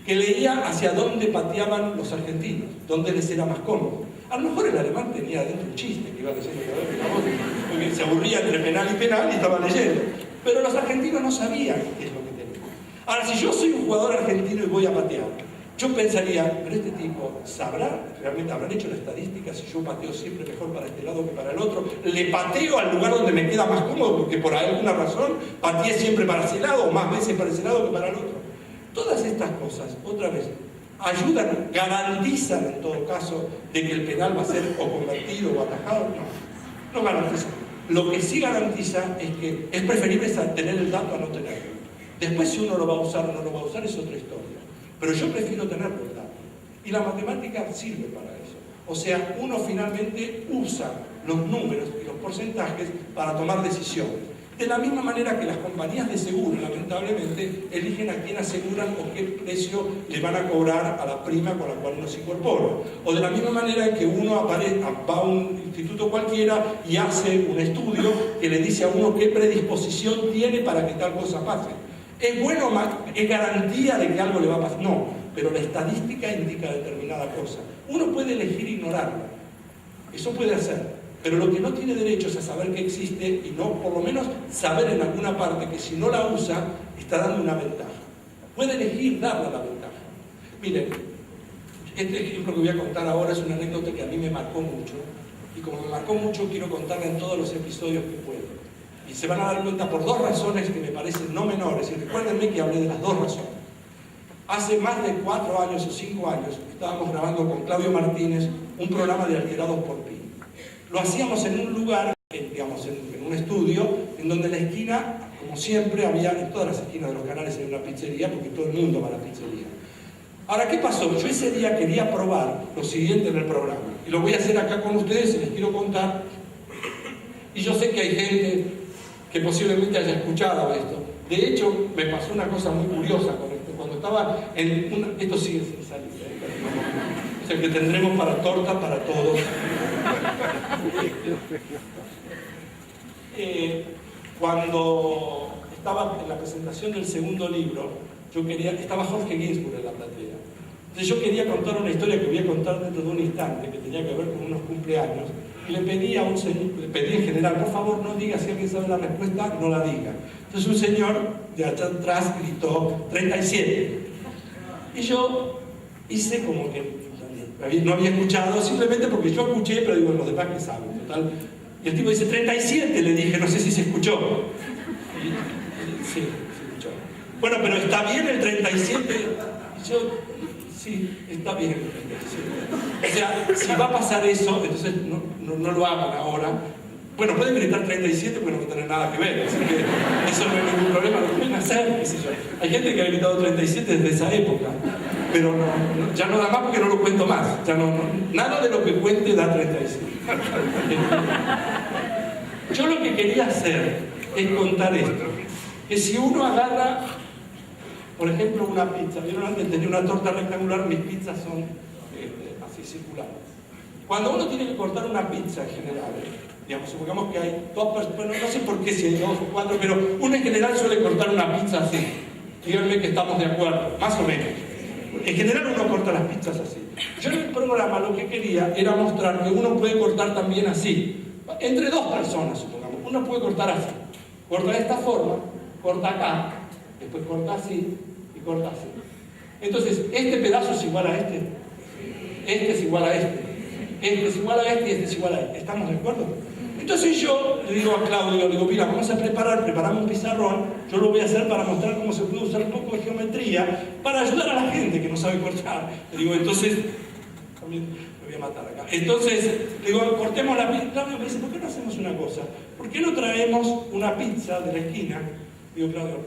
que leía hacia dónde pateaban los argentinos, dónde les era más cómodo. A lo mejor el alemán tenía dentro un chiste que iba leyendo cada vez que la voz, porque se aburría entre penal y penal y estaba leyendo. Pero los argentinos no sabían qué es lo que tenía. Ahora, si yo soy un jugador argentino y voy a patear, yo pensaría, pero este tipo sabrá, realmente habrán hecho la estadística, si yo pateo siempre mejor para este lado que para el otro, le pateo al lugar donde me queda más cómodo, porque por alguna razón pateé siempre para ese lado, o más veces para ese lado que para el otro. Todas estas cosas, otra vez, ayudan, garantizan en todo caso de que el penal va a ser o convertido o atajado. No garantizan. Lo que sí garantiza es que es preferible tener el dato a no tenerlo. Después si uno lo va a usar o no lo va a usar es otra historia. Pero yo prefiero tenerlo el dato. Y la matemática sirve para eso. O sea, uno finalmente usa los números y los porcentajes para tomar decisiones. De la misma manera que las compañías de seguro, lamentablemente, eligen a quién aseguran o qué precio le van a cobrar a la prima con la cual uno se incorpora. O de la misma manera que uno va a un instituto cualquiera y hace un estudio que le dice a uno qué predisposición tiene para que tal cosa pase. ¿Es bueno o mal? ¿Es garantía de que algo le va a pasar? No, pero la estadística indica determinada cosa. Uno puede elegir ignorarlo, eso puede hacer, pero lo que no tiene derecho es a saber que existe y no, por lo menos, saber en alguna parte que si no la usa, está dando una ventaja. Puede elegir darle la ventaja. Miren, este ejemplo que voy a contar ahora es una anécdota que a mí me marcó mucho, y como me marcó mucho, quiero contarla en todos los episodios que puedo. Y se van a dar cuenta por dos razones que me parecen no menores, y recuérdenme que hablé de las dos razones. Hace más de 4 años o 5 años estábamos grabando con Claudio Martínez un programa de Alterados por Pi. Lo hacíamos en un lugar, digamos, en un estudio, en donde en la esquina, como siempre, había, en todas las esquinas de los canales hay una pizzería, porque todo el mundo va a la pizzería. Ahora, ¿qué pasó? Yo ese día quería probar lo siguiente en el programa, y lo voy a hacer acá con ustedes y les quiero contar. Y yo sé que hay gente que posiblemente haya escuchado esto. De hecho, me pasó una cosa muy curiosa con esto. Cuando estaba en una... Esto sigue sin salir, o sea que tendremos para torta para todos. Cuando estaba en la presentación del segundo libro, estaba Jorge Ginsburg en la platea. Entonces yo quería contar una historia que voy a contar dentro de un instante, que tenía que ver con unos cumpleaños, y le pedí a un señor, le pedí en general, por favor no diga, si alguien sabe la respuesta, no la diga. Entonces un señor de allá atrás gritó 37. Y yo hice como que no había escuchado, simplemente porque yo escuché, pero digo, los demás que saben, total. Y el tipo dice 37, le dije, no sé si se escuchó. Sí, se escuchó. Bueno, pero ¿está bien el 37? Y yo, sí, está bien el 37. O sea, si va a pasar eso, entonces no lo hagan ahora. Bueno, pueden gritar 37 porque no va a tener nada que ver, así que eso no es ningún problema, lo pueden hacer, qué sé yo. Hay gente que ha gritado 37 desde esa época, pero ya no da más porque no lo cuento más. Ya nada de lo que cuente da 37. Yo lo que quería hacer es contar esto, que si uno agarra, por ejemplo, una pizza, vieron antes tenía una torta rectangular, mis pizzas son así circulares. Cuando uno tiene que cortar una pizza en general, digamos, supongamos que hay 2 personas, bueno, no sé por qué si hay 2 o 4, pero uno en general suele cortar una pizza así. Díganme que estamos de acuerdo, más o menos. En general uno corta las pizzas así. Yo en el programa lo que quería era mostrar que uno puede cortar también así. Entre 2 personas, supongamos. Uno puede cortar así. Corta de esta forma, corta acá, después corta así y corta así. Entonces, este pedazo es igual a este. Este es igual a este. Este es igual a este y este es igual a este. ¿Estamos de acuerdo? Entonces yo le digo a Claudio, le digo, mira, vamos a preparamos un pizarrón, yo lo voy a hacer para mostrar cómo se puede usar un poco de geometría para ayudar a la gente que no sabe cortar. Le digo, entonces, también me voy a matar acá. Entonces, le digo, cortemos la pizza. Claudio me dice, ¿por qué no hacemos una cosa? ¿Por qué no traemos una pizza de la esquina? Digo, Claudio,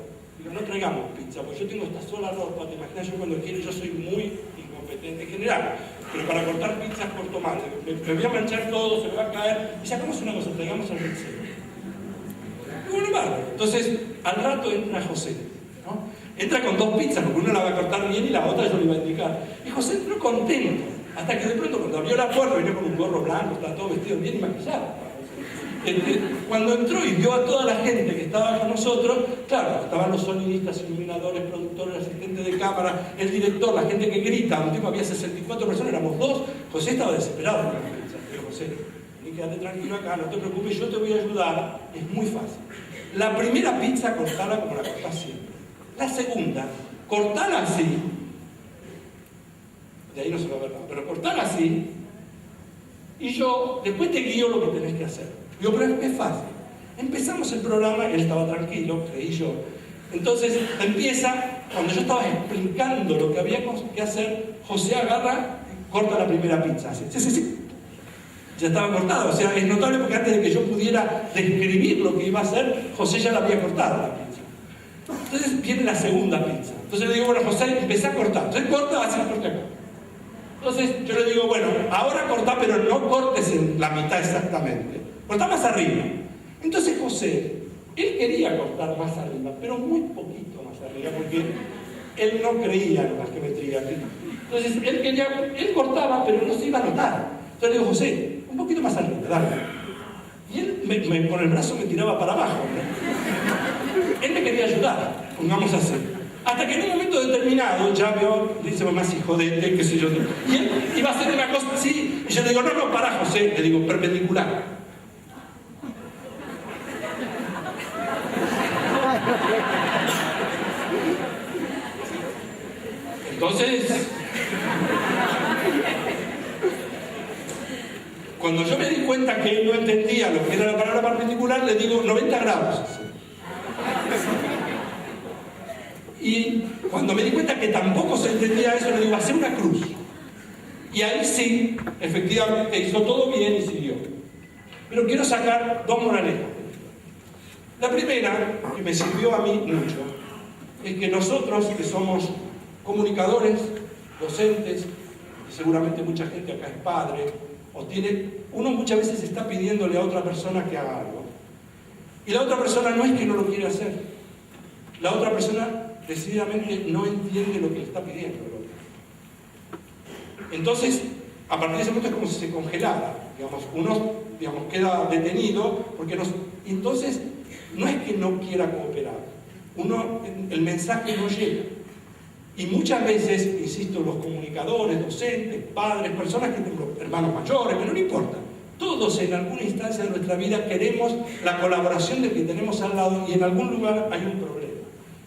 no traigamos pizza, porque yo tengo esta sola ropa, te imaginas, yo cuando quiero, yo soy muy incompetente en general. Pero para cortar pizzas corto mal, me voy a manchar todo, se me va a caer, y sacamos una cosa, traigamos al pizzero. Y bueno, vale. Entonces, al rato entra José, ¿no? Entra con 2 pizzas, porque una la va a cortar bien y la otra yo le iba a indicar. Y José entró contento, hasta que de pronto cuando abrió la puerta, venía con un gorro blanco, estaba todo vestido bien y maquillado. Cuando entró y vio a toda la gente que estaba con nosotros, claro, estaban los sonidistas, iluminadores, productores, asistentes de cámara, el director, la gente que grita, un tiempo había 64 personas, éramos 2, José estaba desesperado con la pizza. Digo, José, quédate tranquilo acá, no te preocupes, yo te voy a ayudar, es muy fácil. La primera pizza cortala como la cortás siempre. La segunda, cortala así, de ahí no se va a ver nada, pero cortala así, y yo después te guío lo que tenés que hacer. Digo, pero es fácil. Empezamos el programa, él estaba tranquilo, creí yo. Entonces empieza, cuando yo estaba explicando lo que había que hacer, José agarra, corta la primera pizza. Así. Sí. Ya estaba cortado. O sea, es notable porque antes de que yo pudiera describir lo que iba a hacer, José ya la había cortado la pizza. Entonces viene la segunda pizza. Entonces le digo, bueno, José, empecé a cortar. Entonces corta, hace el corte acá. Entonces yo le digo, bueno, ahora cortá, pero no cortes en la mitad exactamente. Cortá más arriba. Entonces José, él quería cortar más arriba, pero muy poquito más arriba, porque él no creía en la geometría. Entonces él cortaba, pero no se iba a notar. Entonces le digo, José, un poquito más arriba, dale. Y él con el brazo me tiraba para abajo, ¿no? Él me quería ayudar. pongamos así. Hasta que en un momento determinado, ya veo, dice mamá, hijo de qué sé yo, y él iba a hacer una cosa así, y yo le digo, no, pará, José, le digo, perpendicular. Entonces, cuando yo me di cuenta que él no entendía lo que era la palabra perpendicular, le digo 90 grados. Y cuando me di cuenta que tampoco se entendía eso, le digo, hacer una cruz. Y ahí sí, efectivamente, hizo todo bien y siguió. Pero quiero sacar dos moralejas. La primera, que me sirvió a mí mucho, es que nosotros, que somos comunicadores, docentes, y seguramente mucha gente acá es padre, o tiene, uno muchas veces está pidiéndole a otra persona que haga algo. Y la otra persona no es que no lo quiere hacer. La otra persona decididamente no entiende lo que le está pidiendo el otro. Entonces, a partir de ese momento es como si se congelara, digamos, uno, digamos, queda detenido, porque entonces no es que no quiera cooperar, el mensaje no llega. Y muchas veces, insisto, los comunicadores, docentes, padres, personas que tengan hermanos mayores, pero no importa, todos en alguna instancia de nuestra vida queremos la colaboración del que tenemos al lado y en algún lugar hay un problema.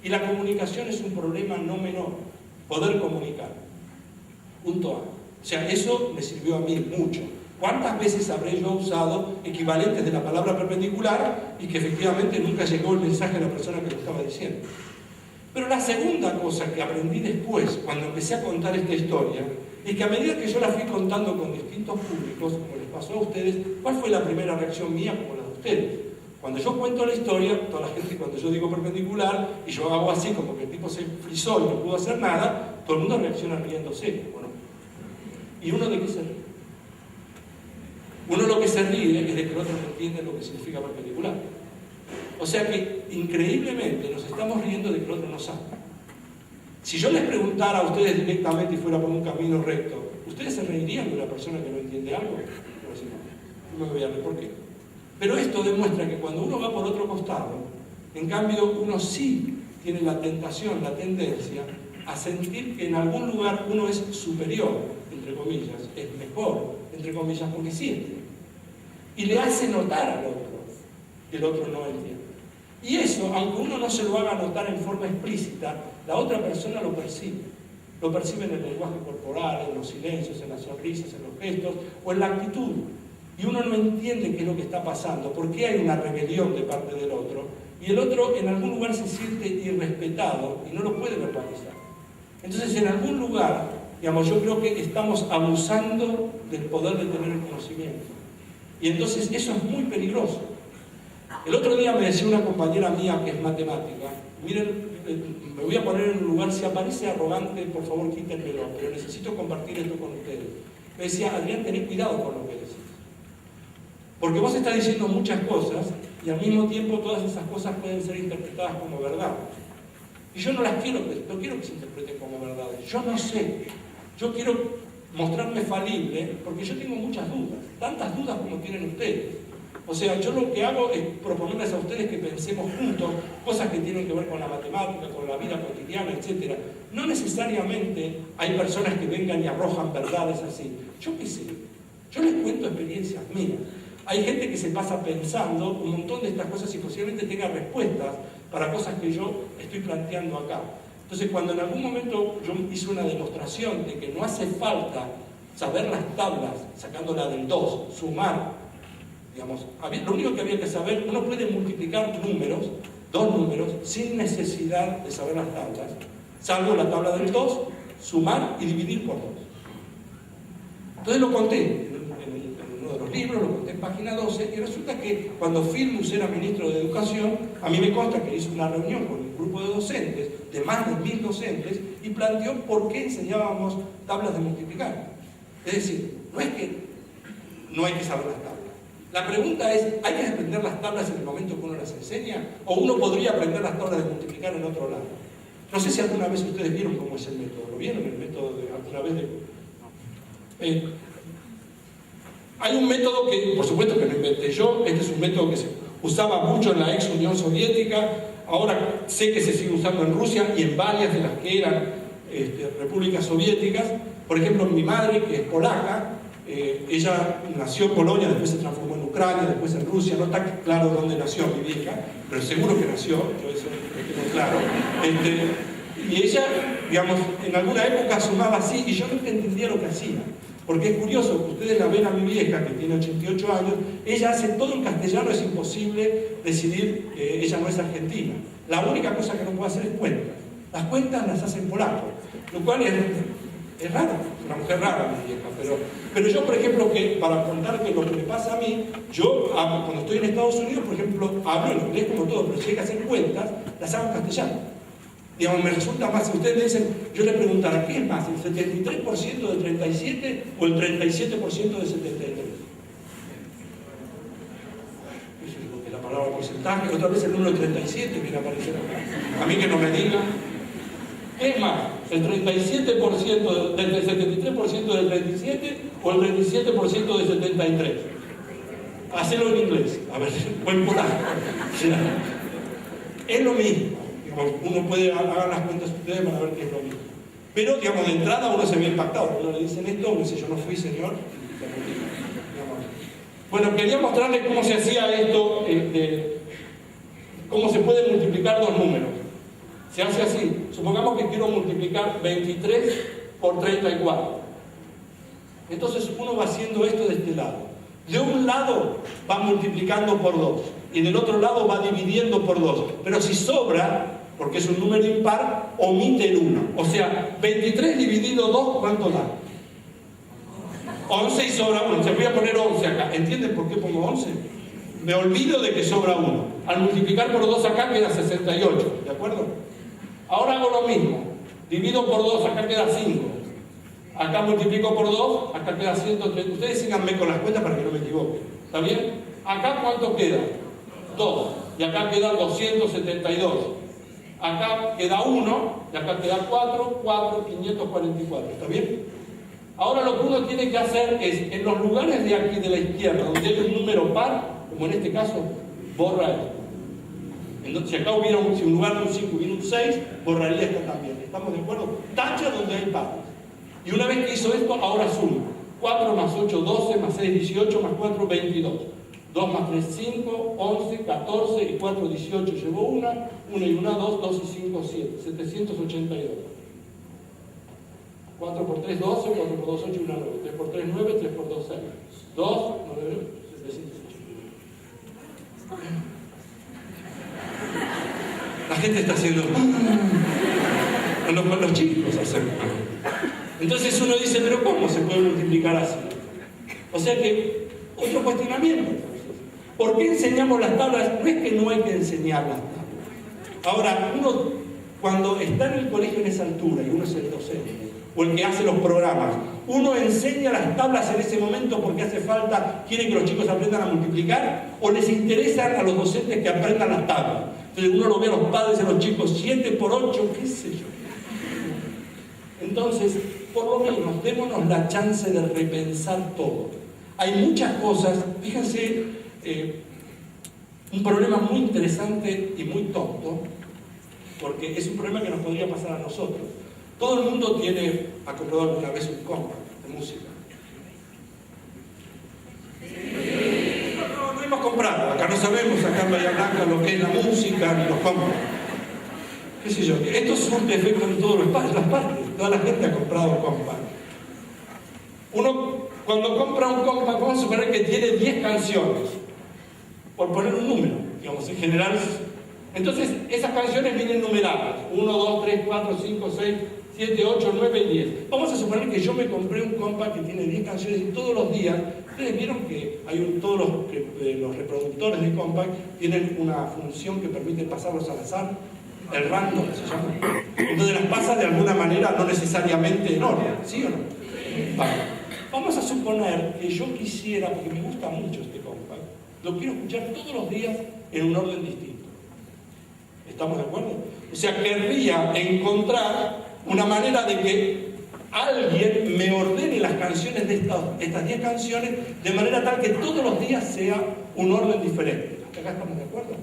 Y la comunicación es un problema no menor, poder comunicar. Punto A. O sea, eso me sirvió a mí mucho. ¿Cuántas veces habré yo usado equivalentes de la palabra perpendicular y que efectivamente nunca llegó el mensaje a la persona que lo estaba diciendo? Pero la segunda cosa que aprendí después, cuando empecé a contar esta historia, es que a medida que yo la fui contando con distintos públicos, como les pasó a ustedes, ¿cuál fue la primera reacción mía como la de ustedes? Cuando yo cuento la historia, toda la gente, cuando yo digo perpendicular, y yo hago así, como que el tipo se frizó y no pudo hacer nada, todo el mundo reacciona riéndose, ¿o no? ¿Y uno de qué se ríe? Uno lo que se ríe es de que el otro no entiende lo que significa perpendicular. O sea que, increíblemente, nos estamos riendo de que el otro no sabe. Si yo les preguntara a ustedes directamente y fuera por un camino recto, ¿ustedes se reirían de una persona que no entiende algo? No me voy a reír, ¿por qué? Pero esto demuestra que cuando uno va por otro costado, en cambio uno sí tiene la tentación, la tendencia a sentir que en algún lugar uno es superior, entre comillas, es mejor, entre comillas, porque siente. Y le hace notar al otro que el otro no entiende. Y eso, aunque uno no se lo haga notar en forma explícita, la otra persona lo percibe. Lo percibe en el lenguaje corporal, en los silencios, en las sonrisas, en los gestos o en la actitud. Y uno no entiende qué es lo que está pasando, por qué hay una rebelión de parte del otro, y el otro en algún lugar se siente irrespetado y no lo puede verbalizar. Entonces, en algún lugar, digamos, yo creo que estamos abusando del poder de tener el conocimiento. Y entonces eso es muy peligroso. El otro día me decía una compañera mía que es matemática, miren, me voy a poner en un lugar, si aparece arrogante, por favor quítenmelo, pero necesito compartir esto con ustedes. Me decía, Adrián, tened cuidado con lo que decís. Porque vos estás diciendo muchas cosas y al mismo tiempo todas esas cosas pueden ser interpretadas como verdad. Y yo no quiero que se interpreten como verdades. Yo no sé. Yo quiero mostrarme falible porque yo tengo muchas dudas. Tantas dudas como tienen ustedes. O sea, yo lo que hago es proponerles a ustedes que pensemos juntos cosas que tienen que ver con la matemática, con la vida cotidiana, etc. No necesariamente hay personas que vengan y arrojan verdades así. Yo qué sé. Yo les cuento experiencias mías. Hay gente que se pasa pensando un montón de estas cosas y posiblemente tenga respuestas para cosas que yo estoy planteando acá. Entonces, cuando en algún momento yo hice una demostración de que no hace falta saber las tablas, sacándola del 2, sumar, digamos, lo único que había que saber, uno puede multiplicar números, dos números, sin necesidad de saber las tablas, salvo la tabla del 2, sumar y dividir por 2. Entonces lo conté en uno de los libros, lo conté en página 12, y resulta que cuando Filmus era ministro de Educación, a mí me consta que hizo una reunión con un grupo de docentes, de más de 1000 docentes, y planteó por qué enseñábamos tablas de multiplicar. Es decir, no es que no hay que saber las tablas. La pregunta es, ¿hay que aprender las tablas en el momento que uno las enseña? ¿O uno podría aprender las tablas de multiplicar en otro lado? No sé si alguna vez ustedes vieron cómo es el método. ¿Lo vieron el método de alguna vez? Hay un método que, por supuesto que lo inventé yo, este es un método que se usaba mucho en la ex Unión Soviética, ahora sé que se sigue usando en Rusia y en varias de las que eran repúblicas soviéticas. Por ejemplo, mi madre, que es polaca, ella nació en Polonia, después se transformó en Ucrania, después en Rusia, no está claro dónde nació mi vieja, pero seguro que nació, yo eso me quedó claro. Y ella, digamos, en alguna época sumaba así, y yo nunca entendía lo que hacía. Porque es curioso, ustedes la ven a mi vieja, que tiene 88 años, ella hace todo en castellano, es imposible decidir que ella no es argentina. La única cosa que no puede hacer es cuentas. Las cuentas las hace en polaco, lo cual es raro, una mujer rara mi vieja. Pero yo, por ejemplo, que para contar que lo que me pasa a mí, yo cuando estoy en Estados Unidos, por ejemplo, hablo en inglés como todo, pero si hay que hacer cuentas, las hago en castellano. Digamos, me resulta más, si ustedes me dicen, yo le preguntara, ¿qué es más, el 73% de 37 o el 37% de 73? Porque la palabra porcentaje, otra vez el número 37 viene a aparecer acá. A mí que no me digan. ¿Qué es más, el 37% del 73% del 37 o el 37% del 73? Hacelo en inglés, a ver, o en polaco. Es lo mismo. Uno puede hacer las cuentas ustedes para ver qué es lo mismo. Pero, digamos, de entrada uno se ve impactado. Cuando le dicen esto, uno dice, yo no fui, señor. Bueno, quería mostrarles cómo se hacía esto, cómo se puede multiplicar dos números. Se hace así. Supongamos que quiero multiplicar 23 por 34. Entonces uno va haciendo esto de este lado. De un lado va multiplicando por 2 y del otro lado va dividiendo por 2. Pero si sobra, porque es un número impar, omite el 1. O sea, 23 dividido 2, ¿cuánto da? 11 y sobra 1. Se voy a poner 11 acá. ¿Entienden por qué pongo 11? Me olvido de que sobra 1. Al multiplicar por 2 acá queda 68. ¿De acuerdo? Ahora hago lo mismo. Divido por 2, acá queda 5. Acá multiplico por 2, acá queda 130. Ustedes síganme con las cuentas para que no me equivoque. ¿Está bien? Acá ¿cuánto queda? 2. Y acá queda 272. Acá queda 1. Y acá queda 4. 544. ¿Está bien? Ahora lo que uno tiene que hacer es, en los lugares de aquí de la izquierda, donde hay un número par, como en este caso, borra esto. Entonces, si acá hubiera si en lugar de un 5 hubiera un 6, borraría esto también. ¿Estamos de acuerdo? Tacha donde hay par. Y una vez que hizo esto, ahora suma. 4 más 8, 12, más 6, 18, más 4, 22. 2 más 3, 5, 11, 14 y 4, 18. Llevo 1 y 1, 2, 2 y 5, 7. 782. 4 por 3, 12, 4 por 2, 8 y 1, 9. 3 por 3, 9, 3 por 2, 6. 2, 9, 782. La gente está haciendo... Los chicos hacen... Entonces uno dice, pero ¿cómo se puede multiplicar así? O sea que, otro cuestionamiento. ¿Por qué enseñamos las tablas? No es que no hay que enseñar las tablas. Ahora, uno cuando está en el colegio en esa altura, y uno es el docente, o el que hace los programas, uno enseña las tablas en ese momento porque hace falta, quiere que los chicos aprendan a multiplicar, o les interesan a los docentes que aprendan las tablas. Entonces uno lo ve a los padres y a los chicos, 7 por 8, qué sé yo. Entonces, por lo menos, démonos la chance de repensar todo. Hay muchas cosas, fíjense, un problema muy interesante y muy tonto, porque es un problema que nos podría pasar a nosotros. Todo el mundo ha comprado alguna vez un compact de música. No hemos comprado, acá no sabemos acá en Bahía Blanca lo que es la música ni los compacts. ¿Qué sé yo? Esto surte efecto en todas las partes. Toda la gente ha comprado compact. Uno, cuando compra un compact, vamos a suponer que tiene 10 canciones, por poner un número, digamos, en general. Entonces, esas canciones vienen numeradas: 1, 2, 3, 4, 5, 6, 7, 8, 9 y 10. Vamos a suponer que yo me compré un compact que tiene 10 canciones y todos los días, ustedes vieron que todos los reproductores de compact tienen una función que permite pasarlos al azar. El random se llama. Entonces las pasa de alguna manera, no necesariamente en orden, ¿sí o no? Vale. Vamos a suponer que yo quisiera, porque me gusta mucho este compact, lo quiero escuchar todos los días en un orden distinto. ¿Estamos de acuerdo? O sea, querría encontrar una manera de que alguien me ordene las canciones de estas 10 canciones de manera tal que todos los días sea un orden diferente. ¿Acá estamos de acuerdo?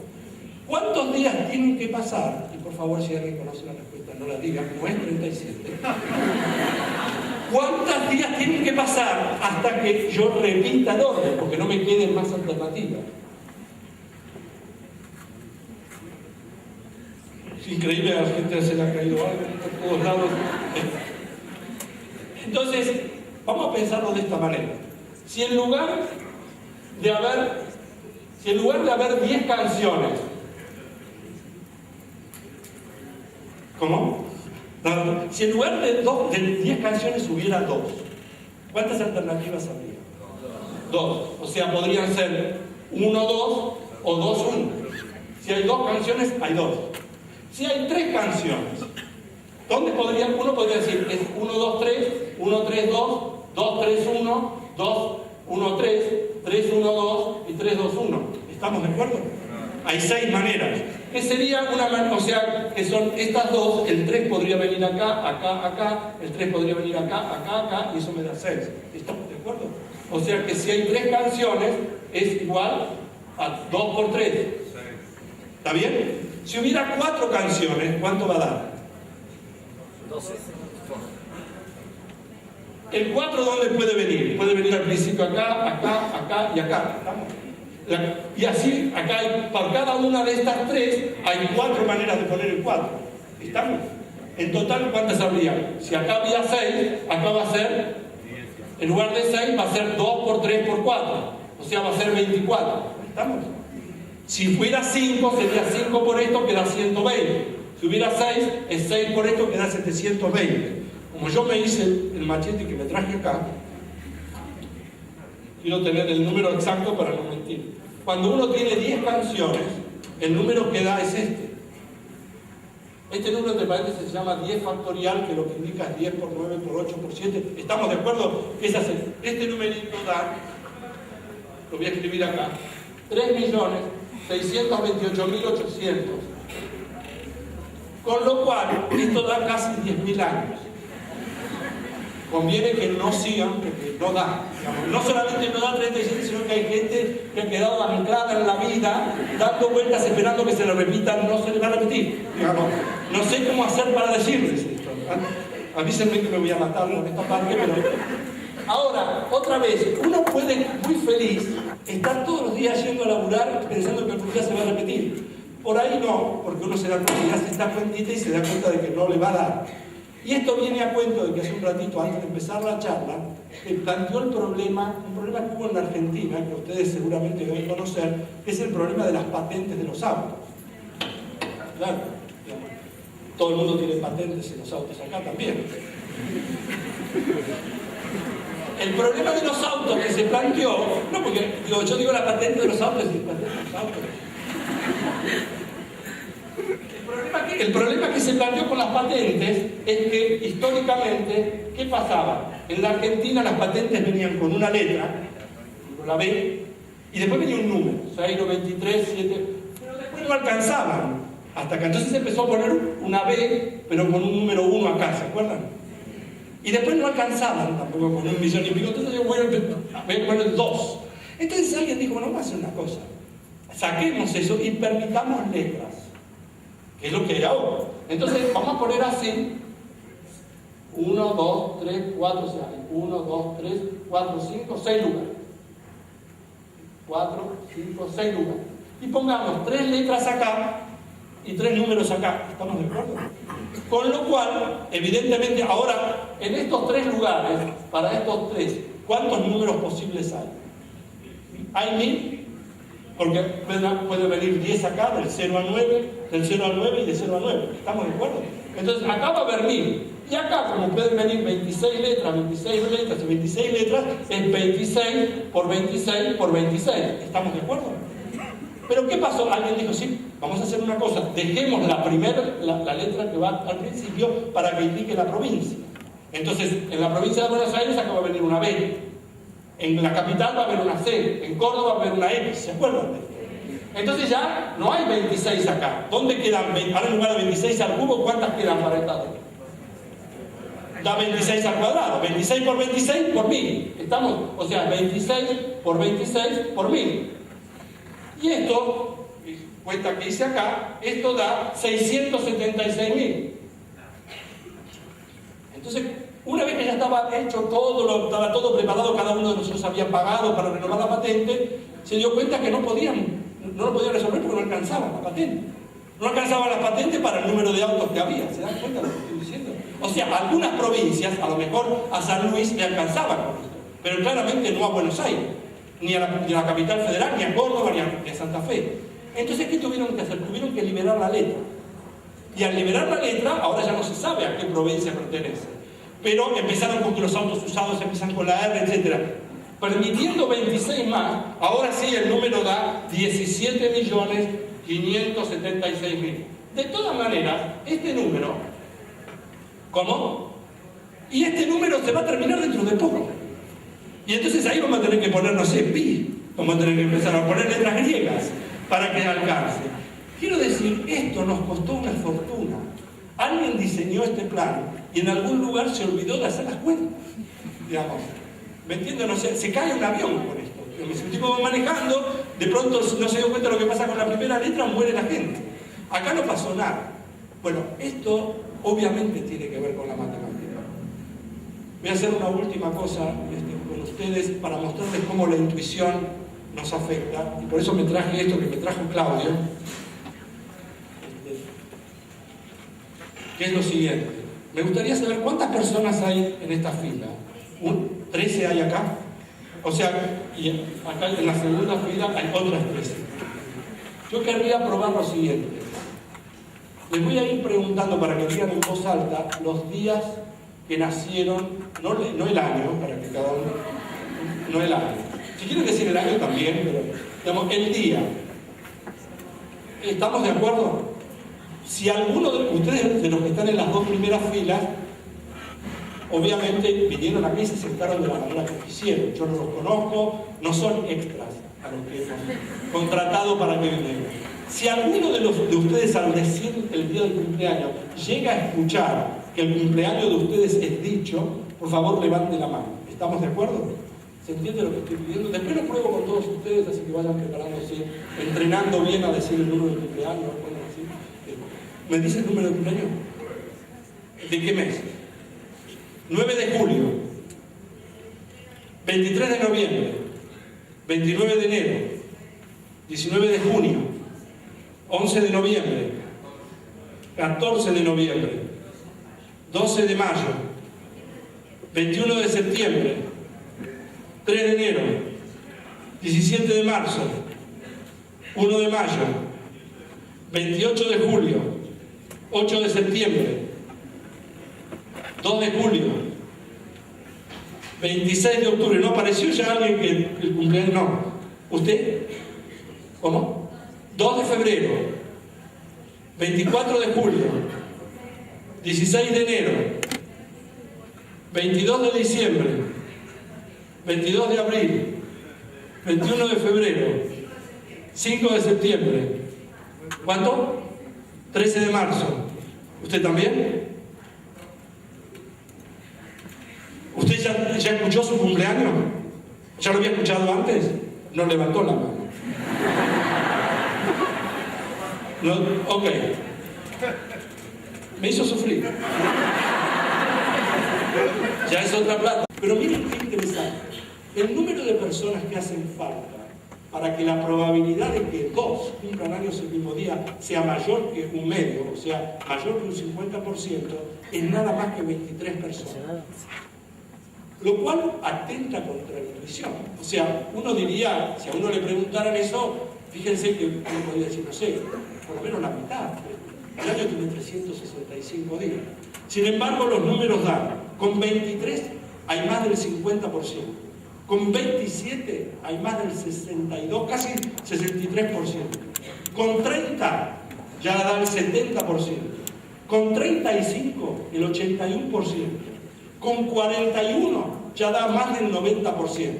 ¿Cuántos días tienen que pasar? Y por favor, si alguien conoce la respuesta, no la diga, no es 37. ¿Cuántos días tienen que pasar hasta que yo repita el orden? Porque no me queden más alternativas. Es increíble, a la gente se le ha caído algo por todos lados. Entonces, vamos a pensarlo de esta manera. Si en lugar de haber 10 canciones, ¿cómo? Si en lugar de 10 canciones hubiera 2, ¿cuántas alternativas habría? 2. O sea, podrían ser 1-2 o 2-1. Si hay 2 canciones, hay 2. Si hay 3 canciones, ¿dónde uno podría decir? Es 1-2-3, 1-3-2, 2-3-1, 2-1-3, 3-1-2 y 3-2-1. ¿Estamos de acuerdo? Hay 6 maneras. Que sería una manera, o sea, que son estas dos, el 3 podría venir acá, acá, acá, el 3 podría venir acá, acá, acá, y eso me da 6. ¿Estamos de acuerdo? O sea que si hay 3 canciones, es igual a 2 por 3. ¿Está bien? Si hubiera 4 canciones, ¿cuánto va a dar? 12. ¿El 4 dónde puede venir? Puede venir al principio acá, acá, acá y acá. ¿Estamos? Y así, acá por cada una de estas 3 hay 4 maneras de poner el 4. ¿Estamos? En total, ¿cuántas habría? Si acá había 6, acá va a ser, en lugar de 6, va a ser 2 por 3 por 4. O sea, va a ser 24. ¿Estamos? Si fuera 5, sería 5 por esto, queda 120. Si hubiera 6, es 6 por esto, queda 720. Como yo me hice el machete que me traje acá, quiero tener el número exacto para no mentir. Cuando uno tiene 10 canciones, el número que da es este. Este número de paréntesis se llama 10 factorial, que lo que indica es 10 por 9 por 8 por 7. ¿Estamos de acuerdo? Este numerito da, lo voy a escribir acá, 3.628.800. Con lo cual, esto da casi 10.000 años. Conviene que no sigan, porque no da. Digamos, no solamente no da 37, sino que hay gente que ha quedado anclada en la vida, dando vueltas esperando que se le repitan, no se le va a repetir. Digamos, no sé cómo hacer para decirles esto. Avísenme que me voy a matar con esta parte, pero... Ahora, otra vez, uno puede, muy feliz, estar todos los días yendo a laburar pensando que algún día se va a repetir. Por ahí no, porque uno se da cuenta, ya se está cuentita y se da cuenta de que no le va a dar. Y esto viene a cuento de que hace un ratito, antes de empezar la charla, planteó un problema que hubo en la Argentina, que ustedes seguramente deben conocer, que es el problema de las patentes de los autos. Claro, digamos, todo el mundo tiene patentes en los autos, acá también. El problema de los autos que se planteó, no porque yo digo la patente de los autos, es la patente de los autos. El problema que se planteó con las patentes es que históricamente, ¿qué pasaba? En la Argentina las patentes venían con una letra, la B, y después venía un número, 6, 93, 7, pero después no alcanzaban. Hasta que entonces se empezó a poner una B, pero con un número 1 acá, ¿se acuerdan? Y después no alcanzaban tampoco con 1,000,000 y pico, entonces yo voy a poner 2. Entonces alguien dijo, bueno, vamos a hacer una cosa, saquemos eso y permitamos letras, que es lo que hay ahora. Entonces vamos a poner así, 1, 2, 3, 4, o sea, 1, 2, 3, 4, 5, 6 lugares. 4, 5, 6 lugares. Y pongamos 3 letras acá y 3 números acá. ¿Estamos de acuerdo? Con lo cual, evidentemente, ahora, en estos 3 lugares, para estos 3, ¿cuántos números posibles hay? ¿Hay 1000? Porque puede venir 10 acá, del 0 a 9, del 0 al 9 y de 0 a 9. ¿Estamos de acuerdo? Entonces, acá va a haber 1000. Y acá, como pueden venir 26 letras, 26 letras y 26 letras, es 26 por 26 por 26. ¿Estamos de acuerdo? Pero ¿qué pasó? Alguien dijo, sí, vamos a hacer una cosa. Dejemos la letra que va al principio para que indique la provincia. Entonces, en la provincia de Buenos Aires acá va a venir una B. En la capital va a haber una C. En Córdoba va a haber una X. ¿Se acuerdan de esto? Entonces ya no hay 26 acá. ¿Dónde quedan? Ahora en lugar de 26 al cubo, ¿cuántas quedan para esta D? Da 26 al cuadrado. 26 por 26 por 1000. ¿Estamos? O sea, 26 por 26 por 1000. Y esto, cuenta que hice acá, esto da 676.000. Entonces, una vez que ya estaba hecho todo, estaba todo preparado, cada uno de nosotros había pagado para renovar la patente, se dio cuenta que no lo podían resolver porque no alcanzaban la patente. No alcanzaban las patentes para el número de autos que había. ¿Se dan cuenta de lo que estoy diciendo? O sea, algunas provincias, a lo mejor a San Luis le alcanzaban con esto, pero claramente no a Buenos Aires, ni a la capital federal, ni a Córdoba, ni a Santa Fe. Entonces, ¿qué tuvieron que hacer? Tuvieron que liberar la letra. Y al liberar la letra, ahora ya no se sabe a qué provincia pertenece. Pero empezaron con que los autos usados empiezan con la R, etc. Permitiendo 26 más, ahora sí el número da 17.576.000. De todas maneras, este número, ¿cómo? Y este número se va a terminar dentro de poco. Y entonces ahí vamos a tener que poner, no sé, pi. Vamos a tener que empezar a poner letras griegas para que alcance. Quiero decir, esto nos costó una fortuna. Alguien diseñó este plan y en algún lugar se olvidó de hacer las cuentas. Digamos, ¿me entienden? No sé, se cae un avión con esto. Si un tipo va manejando, de pronto no se dio cuenta de lo que pasa con la primera letra, muere la gente. Acá no pasó nada. Bueno, esto obviamente tiene que ver con la matemática. Voy a hacer una última cosa con ustedes para mostrarles cómo la intuición nos afecta. Y por eso me traje esto que me trajo Claudio. Que es lo siguiente. Me gustaría saber cuántas personas hay en esta fila. 13 hay acá. O sea, y acá en la segunda fila hay otras 13. Yo querría probar lo siguiente. Les voy a ir preguntando para que digan en voz alta los días que nacieron, no el año, para que cada uno, no el año. Si quieren decir el año también, pero digamos, el día. ¿Estamos de acuerdo? Si alguno de ustedes, de los que están en las dos primeras filas, obviamente vinieron aquí y se sentaron de la manera que quisieron. Yo no los conozco, no son extras a los que hemos contratado para que vengan. Si alguno de ustedes al decir el día del cumpleaños llega a escuchar que el cumpleaños de ustedes es dicho, por favor levante la mano. ¿Estamos de acuerdo? ¿Se entiende lo que estoy pidiendo? Después lo pruebo con todos ustedes, así que vayan preparándose, entrenando bien a decir el número de cumpleaños. ¿Me dice el número de cumpleaños? ¿De qué mes? 9 de julio, 23 de noviembre, 29 de enero, 19 de junio, 11 de noviembre, 14 de noviembre, 12 de mayo, 21 de septiembre, 3 de enero, 17 de marzo, 1 de mayo, 28 de julio, 8 de septiembre, 2 de julio, 26 de octubre. ¿No apareció ya alguien que el cumpleaños? No. ¿Usted? ¿Cómo? 2 de febrero, 24 de julio, 16 de enero, 22 de diciembre, 22 de abril, 21 de febrero, 5 de septiembre. ¿Cuánto? 13 de marzo. ¿Usted también? ¿Usted ya escuchó su cumpleaños? ¿Ya lo había escuchado antes? No levantó la mano. No, ok. Me hizo sufrir. Ya es otra plata. Pero miren qué interesante. El número de personas que hacen falta para que la probabilidad de que 2 cumplan años el mismo día sea mayor que un medio, o sea, mayor que un 50%, es nada más que 23 personas. Lo cual atenta contra la intuición. O sea, uno diría, si a uno le preguntaran eso, fíjense que uno podría decir, no sé, por lo menos la mitad. El año tiene 365 días. Sin embargo, los números dan, con 23 hay más del 50%. Con 27 hay más del 62, casi 63%. Con 30 ya da el 70%. Con 35 el 81%. Con 41 ya da más del 90%.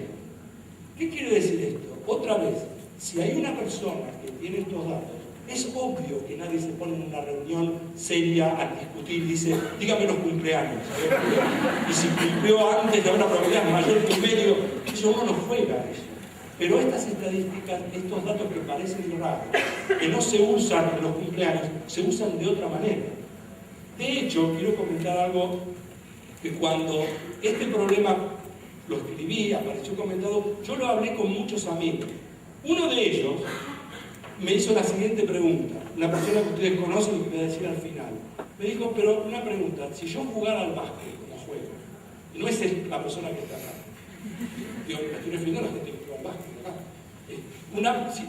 ¿Qué quiere decir esto? Otra vez, si hay una persona que tiene estos datos, es obvio que nadie se pone en una reunión seria a discutir, dice, dígame los cumpleaños. Y si cumplió antes de una probabilidad mayor que medio, eso uno no juega a eso. Pero estas estadísticas, estos datos que parecen raros, que no se usan en los cumpleaños, se usan de otra manera. De hecho, quiero comentar algo que cuando este problema lo escribí, apareció comentado, yo lo hablé con muchos amigos. Uno de ellos me hizo la siguiente pregunta, una persona que ustedes conocen y que me va a decir al final. Me dijo, pero una pregunta, si yo jugara al básquet como juego, y no es la persona que está acá, yo me estoy refiriendo a la gente que juega al básquet acá.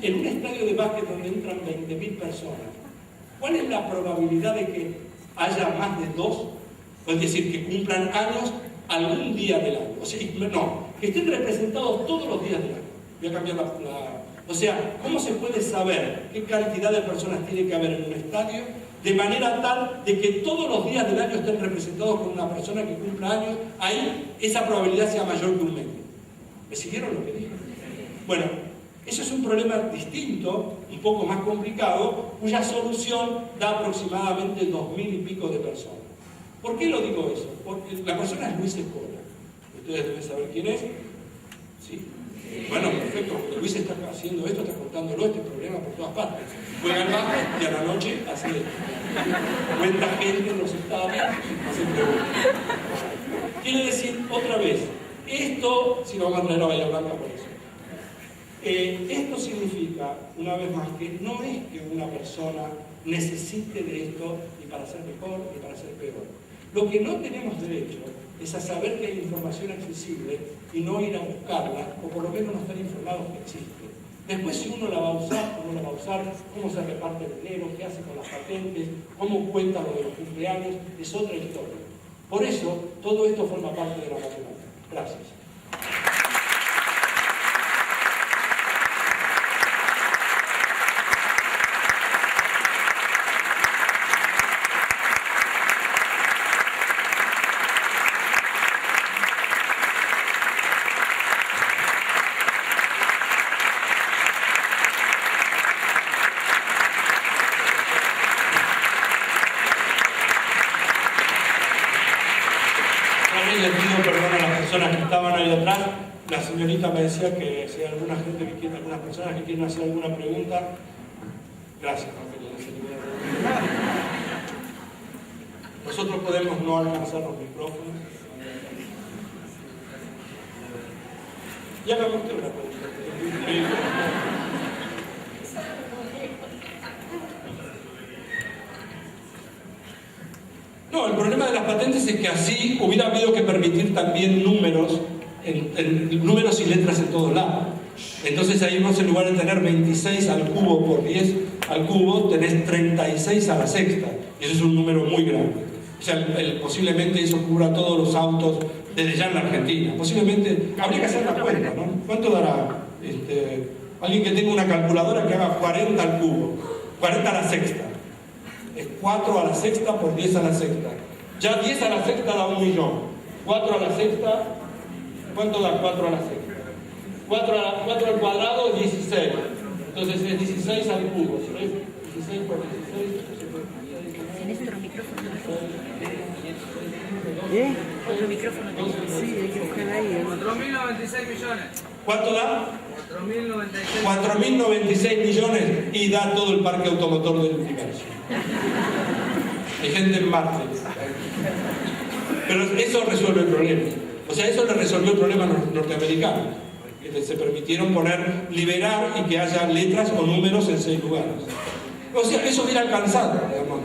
En un estadio de básquet donde entran 20.000 personas, ¿cuál es la probabilidad de que haya más de 2? Es decir, que cumplan años algún día del año. O sea, no, que estén representados todos los días del año. Voy a cambiar O sea, ¿cómo se puede saber qué cantidad de personas tiene que haber en un estadio de manera tal de que todos los días del año estén representados con una persona que cumpla años? Ahí esa probabilidad sea mayor que un medio. ¿Me siguieron lo que dije? Bueno, eso es un problema distinto, un poco más complicado, cuya solución da aproximadamente 2.000 y pico de personas. ¿Por qué lo digo eso? Porque la persona es Luis Escola. Ustedes deben saber quién es. ¿Sí? Bueno, perfecto, porque Luis está haciendo esto, está contándolo, este problema por todas partes. Juega al básquet y a la noche hace esto. Cuenta gente en los estadios, hace preguntas. Quiere decir, otra vez, esto, si lo vamos a traer a Bahía Blanca por eso. Esto significa, una vez más, que no es que una persona necesite de esto ni para ser mejor ni para ser peor. Lo que no tenemos derecho es a saber que hay información accesible y no ir a buscarla, o por lo menos no estar informados que existe. Después, si uno la va a usar o no la va a usar, cómo se reparte el dinero, qué hace con las patentes, cómo cuenta lo de los cumpleaños, es otra historia. Por eso, todo esto forma parte de la matemática. Gracias. Que estaban ahí atrás, la señorita me decía que si hay alguna gente que quiere, algunas personas que quieren hacer alguna pregunta. Gracias, Ángel. Nosotros podemos no alcanzar los micrófonos. Y hágame usted una pregunta. No, el problema de las patentes es que así hubiera habido que permitir también números y letras en todos lados. Entonces ahí vos, en lugar de tener 26 al cubo por 10 al cubo, tenés 36 a la sexta. Y eso es un número muy grande. O sea, posiblemente eso cubra todos los autos desde ya en la Argentina. Posiblemente, habría que hacer la cuenta, ¿no? ¿Cuánto dará? Alguien que tenga una calculadora que haga 40 al cubo, 40 a la sexta. Es 4 a la sexta por 10 a la sexta. Ya 10 a la sexta da 1.000.000. 4 a la sexta, ¿cuánto da 4 a la sexta? 4 al cuadrado es 16. Entonces es 16 al cubo. ¿Sí? 16 por 16. ¿Tienes otro micrófono? Otro micrófono. Sí, hay que buscar ahí. 4.096 millones. ¿Cuánto da? 4.096. 4.096 millones y da todo el parque automotor del universo. Hay gente en Marte. Pero eso resuelve el problema. O sea, eso le resolvió el problema norteamericano. Que se permitieron liberar y que haya letras o números en 6 lugares. O sea, eso hubiera alcanzado, digamos.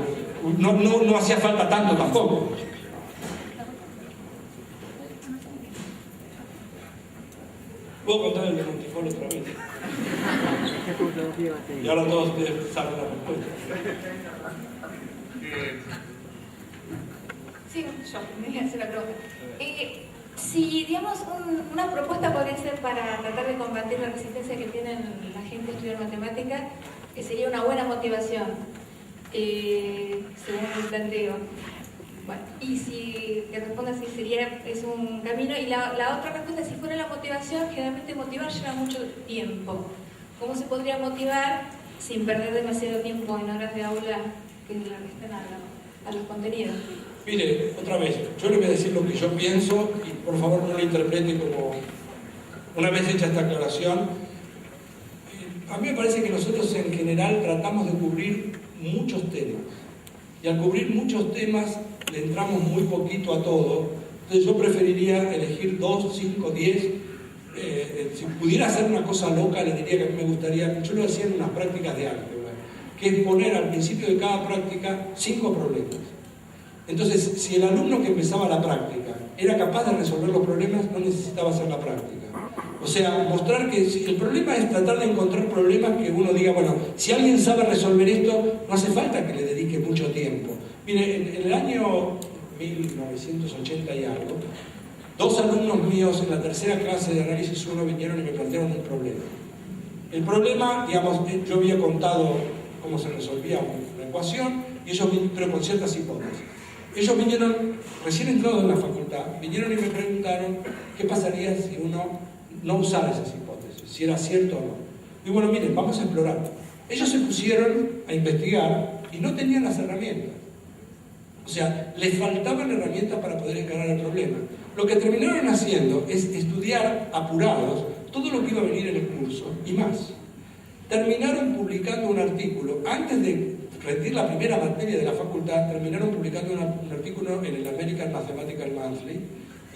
No hacía falta tanto tampoco. ¿Puedo contar el de Montifol otra vez? Y ahora todos ustedes saben la respuesta. Sí, yo me voy a hacer la pregunta. Si, digamos, una propuesta podría ser para tratar de combatir la resistencia que tienen la gente a estudiar matemáticas, que sería una buena motivación, según el planteo. Bueno, y si te responda si es un camino, y la otra respuesta, si fuera la motivación, generalmente motivar lleva mucho tiempo. ¿Cómo se podría motivar sin perder demasiado tiempo en horas de aula que le resten a los contenidos? Mire, otra vez, yo le voy a decir lo que yo pienso y por favor no lo interprete como... Una vez hecha esta aclaración, A mí me parece que nosotros en general tratamos de cubrir muchos temas. Y al cubrir muchos temas le entramos muy poquito a todo. Entonces yo preferiría elegir 2, 5, 10. Si pudiera hacer una cosa loca, le diría que a mí me gustaría, yo lo hacía en unas prácticas de arte, que es poner al principio de cada práctica 5 problemas. Entonces, si el alumno que empezaba la práctica era capaz de resolver los problemas, no necesitaba hacer la práctica. O sea, mostrar que el problema es tratar de encontrar problemas que uno diga, bueno, si alguien sabe resolver esto, no hace falta que le dedique mucho tiempo. Mire, en el año 1980 y algo, 2 alumnos míos en la tercera clase de análisis 1 vinieron y me plantearon un problema. El problema, digamos, yo había contado cómo se resolvía una ecuación, y ellos, pero con ciertas hipótesis. Ellos vinieron, recién entrados en la facultad, vinieron y me preguntaron qué pasaría si uno no usara esas hipótesis, si era cierto o no. Y bueno, miren, vamos a explorar. Ellos se pusieron a investigar y no tenían las herramientas. O sea, les faltaban herramientas para poder encarar el problema. Lo que terminaron haciendo es estudiar apurados todo lo que iba a venir en el curso y más. Terminaron publicando un artículo, antes de rendir la primera materia de la facultad, terminaron publicando un artículo en el American Mathematical Monthly,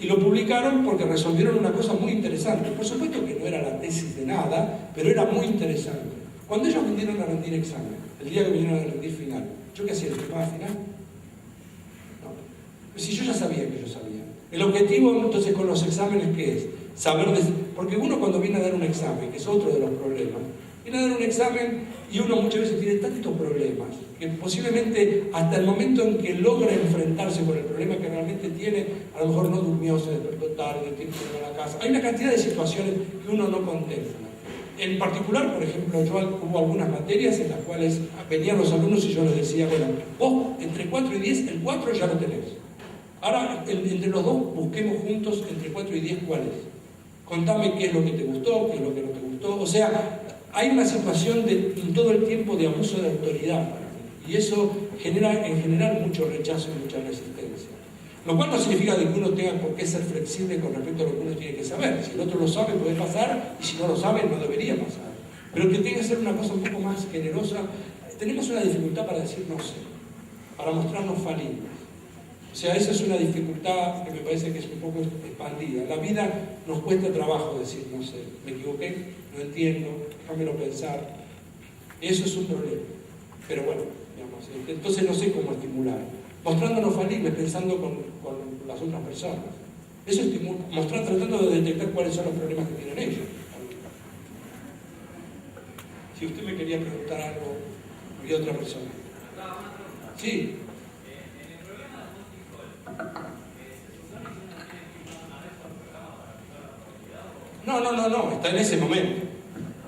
y lo publicaron porque resolvieron una cosa muy interesante. Por supuesto que no era la tesis de nada, pero era muy interesante. Cuando ellos vinieron a rendir examen, el día que vinieron a rendir final, ¿yo qué hacía? ¿Les firmaba final? No. Pues si yo ya sabía que yo sabía. El objetivo entonces con los exámenes, ¿qué es? Saber, porque uno cuando viene a dar un examen, que es otro de los problemas, viene a dar un examen y uno muchas veces tiene tantos problemas que posiblemente hasta el momento en que logra enfrentarse con el problema que realmente tiene, a lo mejor no durmió, se despertó tarde, tiene que ir a la casa. Hay una cantidad de situaciones que uno no contempla. En particular, por ejemplo, hubo algunas materias en las cuales venían los alumnos y yo les decía, bueno, vos entre 4 y 10, el 4 ya lo tenés. Ahora, entre los dos, busquemos juntos entre 4 y 10 cuál es. Contame qué es lo que te gustó, qué es lo que no te gustó. O sea, hay una situación en todo el tiempo de abuso de autoridad para mí, y eso genera en general mucho rechazo y mucha resistencia. Lo cual no significa que uno tenga por qué ser flexible con respecto a lo que uno tiene que saber. Si el otro lo sabe puede pasar, y si no lo sabe no debería pasar. Pero que tenga que ser una cosa un poco más generosa. Tenemos una dificultad para decir no sé, para mostrarnos falibles. O sea, esa es una dificultad que me parece que es un poco expandida. La vida nos cuesta trabajo decir no sé, me equivoqué, no entiendo, déjamelo pensar. Eso es un problema. Pero bueno, digamos, entonces no sé cómo estimular. Mostrándonos falibles, pensando con las otras personas. Eso estimula, tratando de detectar cuáles son los problemas que tienen ellos. Si usted me quería preguntar algo, había otra persona. Sí. No, está en ese momento.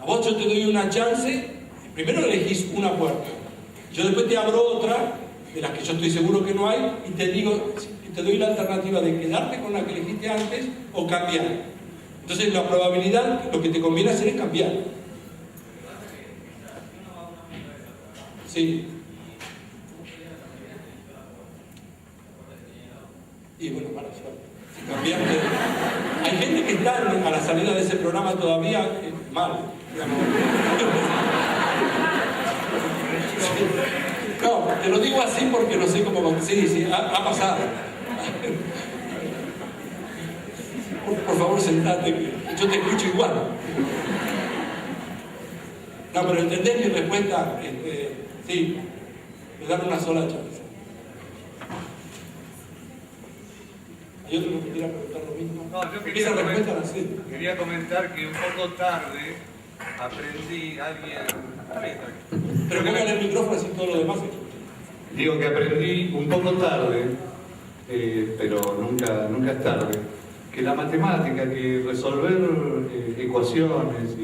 A vos yo te doy una chance, primero elegís una puerta, yo después te abro otra, de las que yo estoy seguro que no hay, y te doy la alternativa de quedarte con la que elegiste antes o cambiar. Entonces la probabilidad, lo que te conviene hacer es cambiar. Sí. Y bueno, mala suerte. Si cambiaste. Hay gente que está a la salida de ese programa todavía mal. No, te lo digo así porque no sé cómo. Sí, ha pasado. Por favor, sentate, que yo te escucho igual. No, pero entendés mi respuesta. Sí, me dan una sola chance. ¿Hay otro que me quiera preguntar lo mismo? No, yo quería comentar que un poco tarde aprendí Pero póngale el micrófono así todo lo demás. Digo que aprendí un poco tarde, pero nunca es tarde, que la matemática, que resolver ecuaciones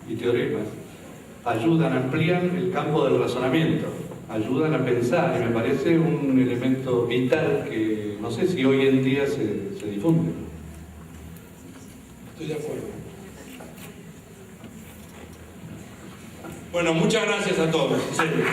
y teoremas ayudan, amplían el campo del razonamiento, ayudan a pensar, y me parece un elemento vital que no sé si hoy en día se difunde. Estoy de acuerdo. Bueno, muchas gracias a todos. En serio.